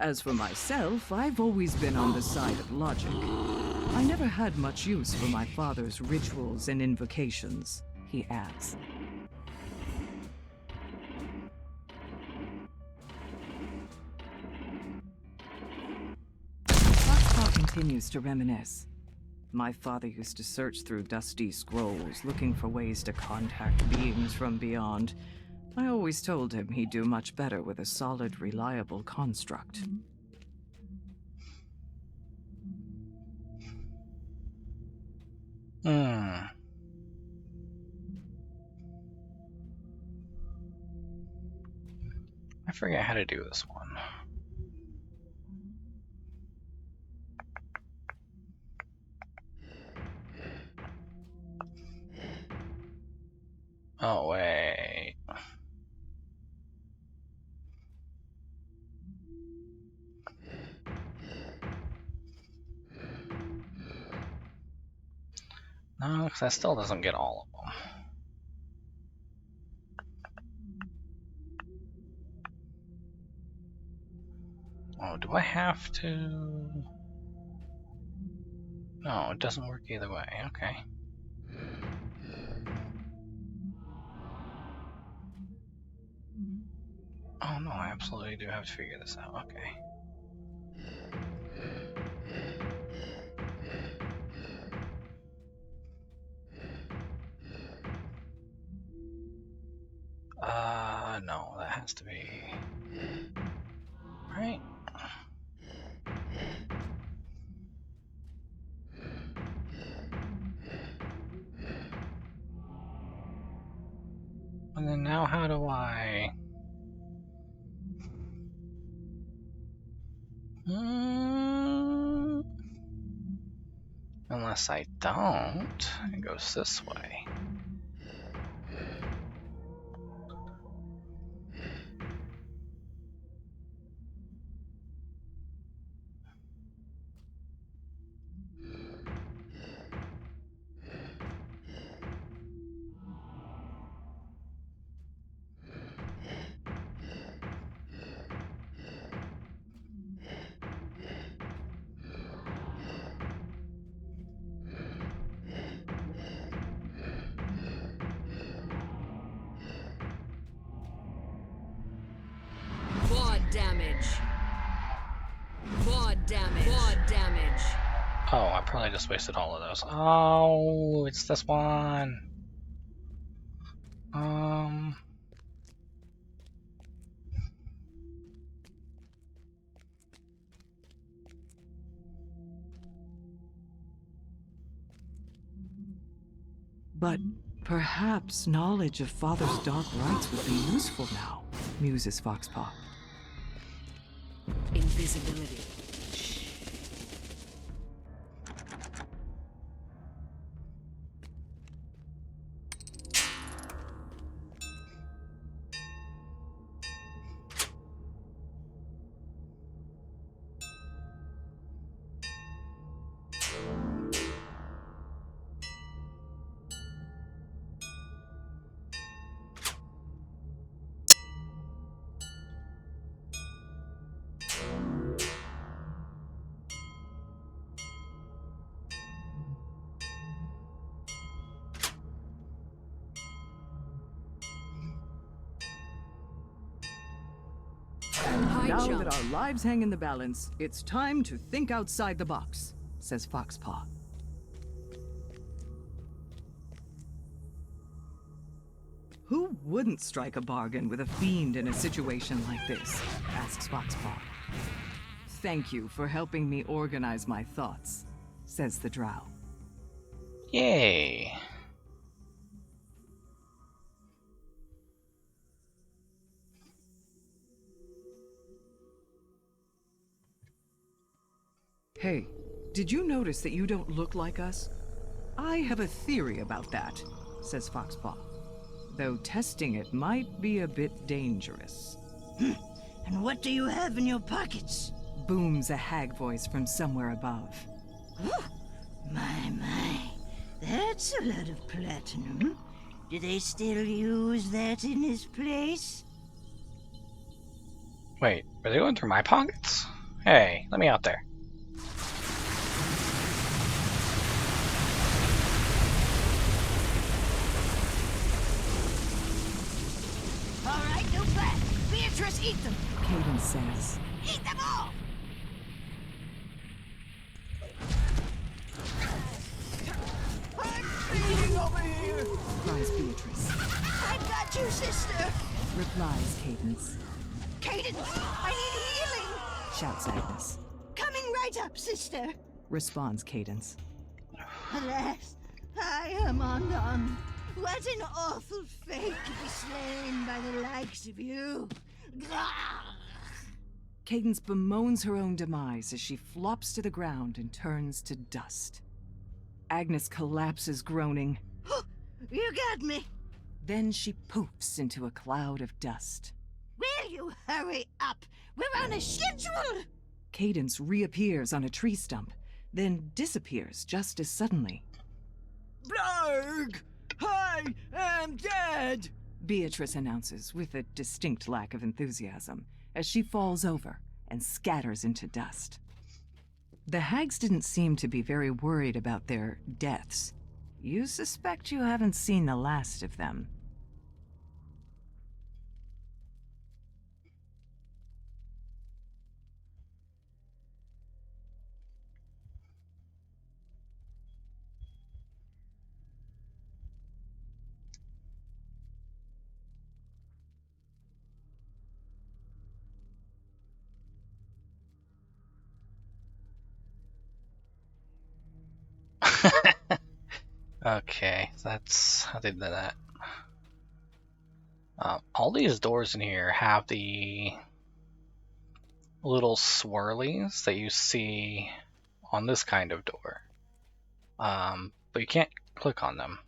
As for myself, I've always been on the side of logic. I never had much use for my father's rituals and invocations, he adds. Foxpaw continues to reminisce. My father used to search through dusty scrolls, looking for ways to contact beings from beyond. I always told him he'd do much better with a solid, reliable construct. I forget how to do this one. Oh, wait. No, because that still doesn't get all of them. Oh, do I have to? No, it doesn't work either way. Okay. Oh no, I absolutely do have to figure this out. Okay. No, that has to be right. And then now how do I? Unless I don't, it goes this way. Damage. Quad damage. Quad damage. Oh, I probably just wasted all of those. Oh, it's this one. But perhaps knowledge of Father's dark rites would be useful now, muses Foxpaw. Invisibility. Now that our lives hang in the balance, it's time to think outside the box, says Foxpaw. Who wouldn't strike a bargain with a fiend in a situation like this? Asks Foxpaw. Thank you for helping me organize my thoughts, says the drow. Yay. Hey, did you notice that you don't look like us? I have a theory about that, says Foxpaw. Though testing it might be a bit dangerous. And what do you have in your pockets? Booms a hag voice from somewhere above. My. That's a lot of platinum. Do they still use that in this place? Wait, are they going through my pockets? Hey, let me out there. All right, new plan. Beatrice, eat them. Cadence says. Eat them all. I'm bleeding over here. Cries Beatrice. I got you, sister. Replies Cadence. Cadence, I need healing. Shouts Agnes. Coming right up, sister. Responds Cadence. Alas, I am undone. What an awful fate to be slain by the likes of you. Cadence bemoans her own demise as she flops to the ground and turns to dust. Agnes collapses, groaning. You got me. Then she poofs into a cloud of dust. Will you hurry up? We're on a schedule. Cadence reappears on a tree stump, then disappears just as suddenly. Blarg! I am dead! Beatrice announces with a distinct lack of enthusiasm as she falls over and scatters into dust. The hags didn't seem to be very worried about their deaths. You suspect you haven't seen the last of them. Okay, that's how they did that. All these doors in here have the little swirlies that you see on this kind of door. But you can't click on them.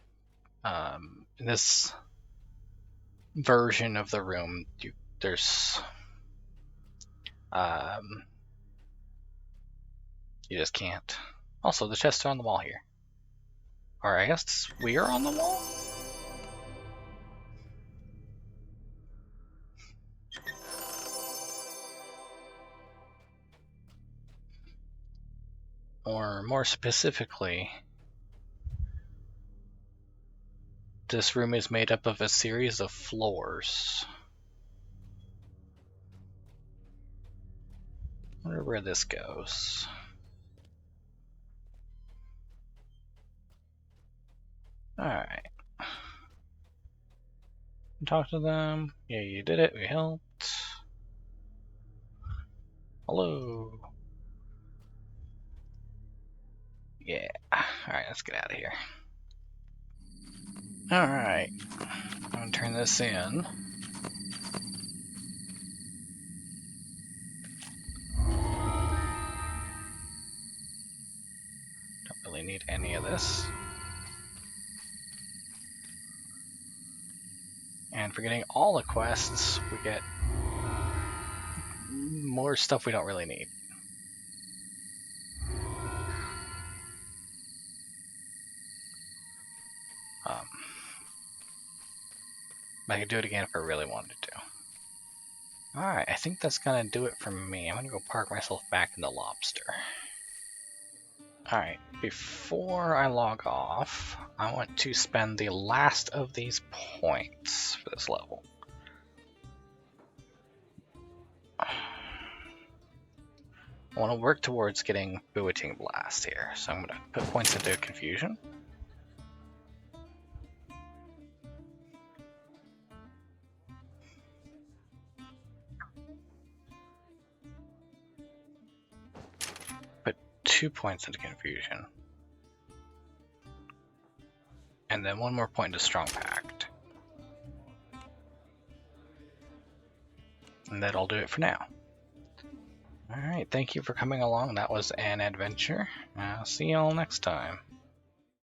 In this version of the room, there's you just can't. Also, the chests are on the wall here. Or I guess we are on the wall? Or more specifically, this room is made up of a series of floors. I wonder where this goes. Alright. Talk to them. Yeah, you did it. We helped. Hello. Yeah. Alright, let's get out of here. Alright. I'm gonna turn this in. Don't really need any of this. And for getting all the quests, we get more stuff we don't really need. I could do it again if I really wanted to. Alright, I think that's gonna do it for me. I'm gonna go park myself back in the lobster. Alright, before I log off, I want to spend the last of these points for this level. I want to work towards getting Buiting Blast here, so I'm going to put points into Confusion. Put 2 points into Confusion. And then 1 more point into Strong Pact. And that'll do it for now. Alright, thank you for coming along. That was an adventure. I'll see y'all next time.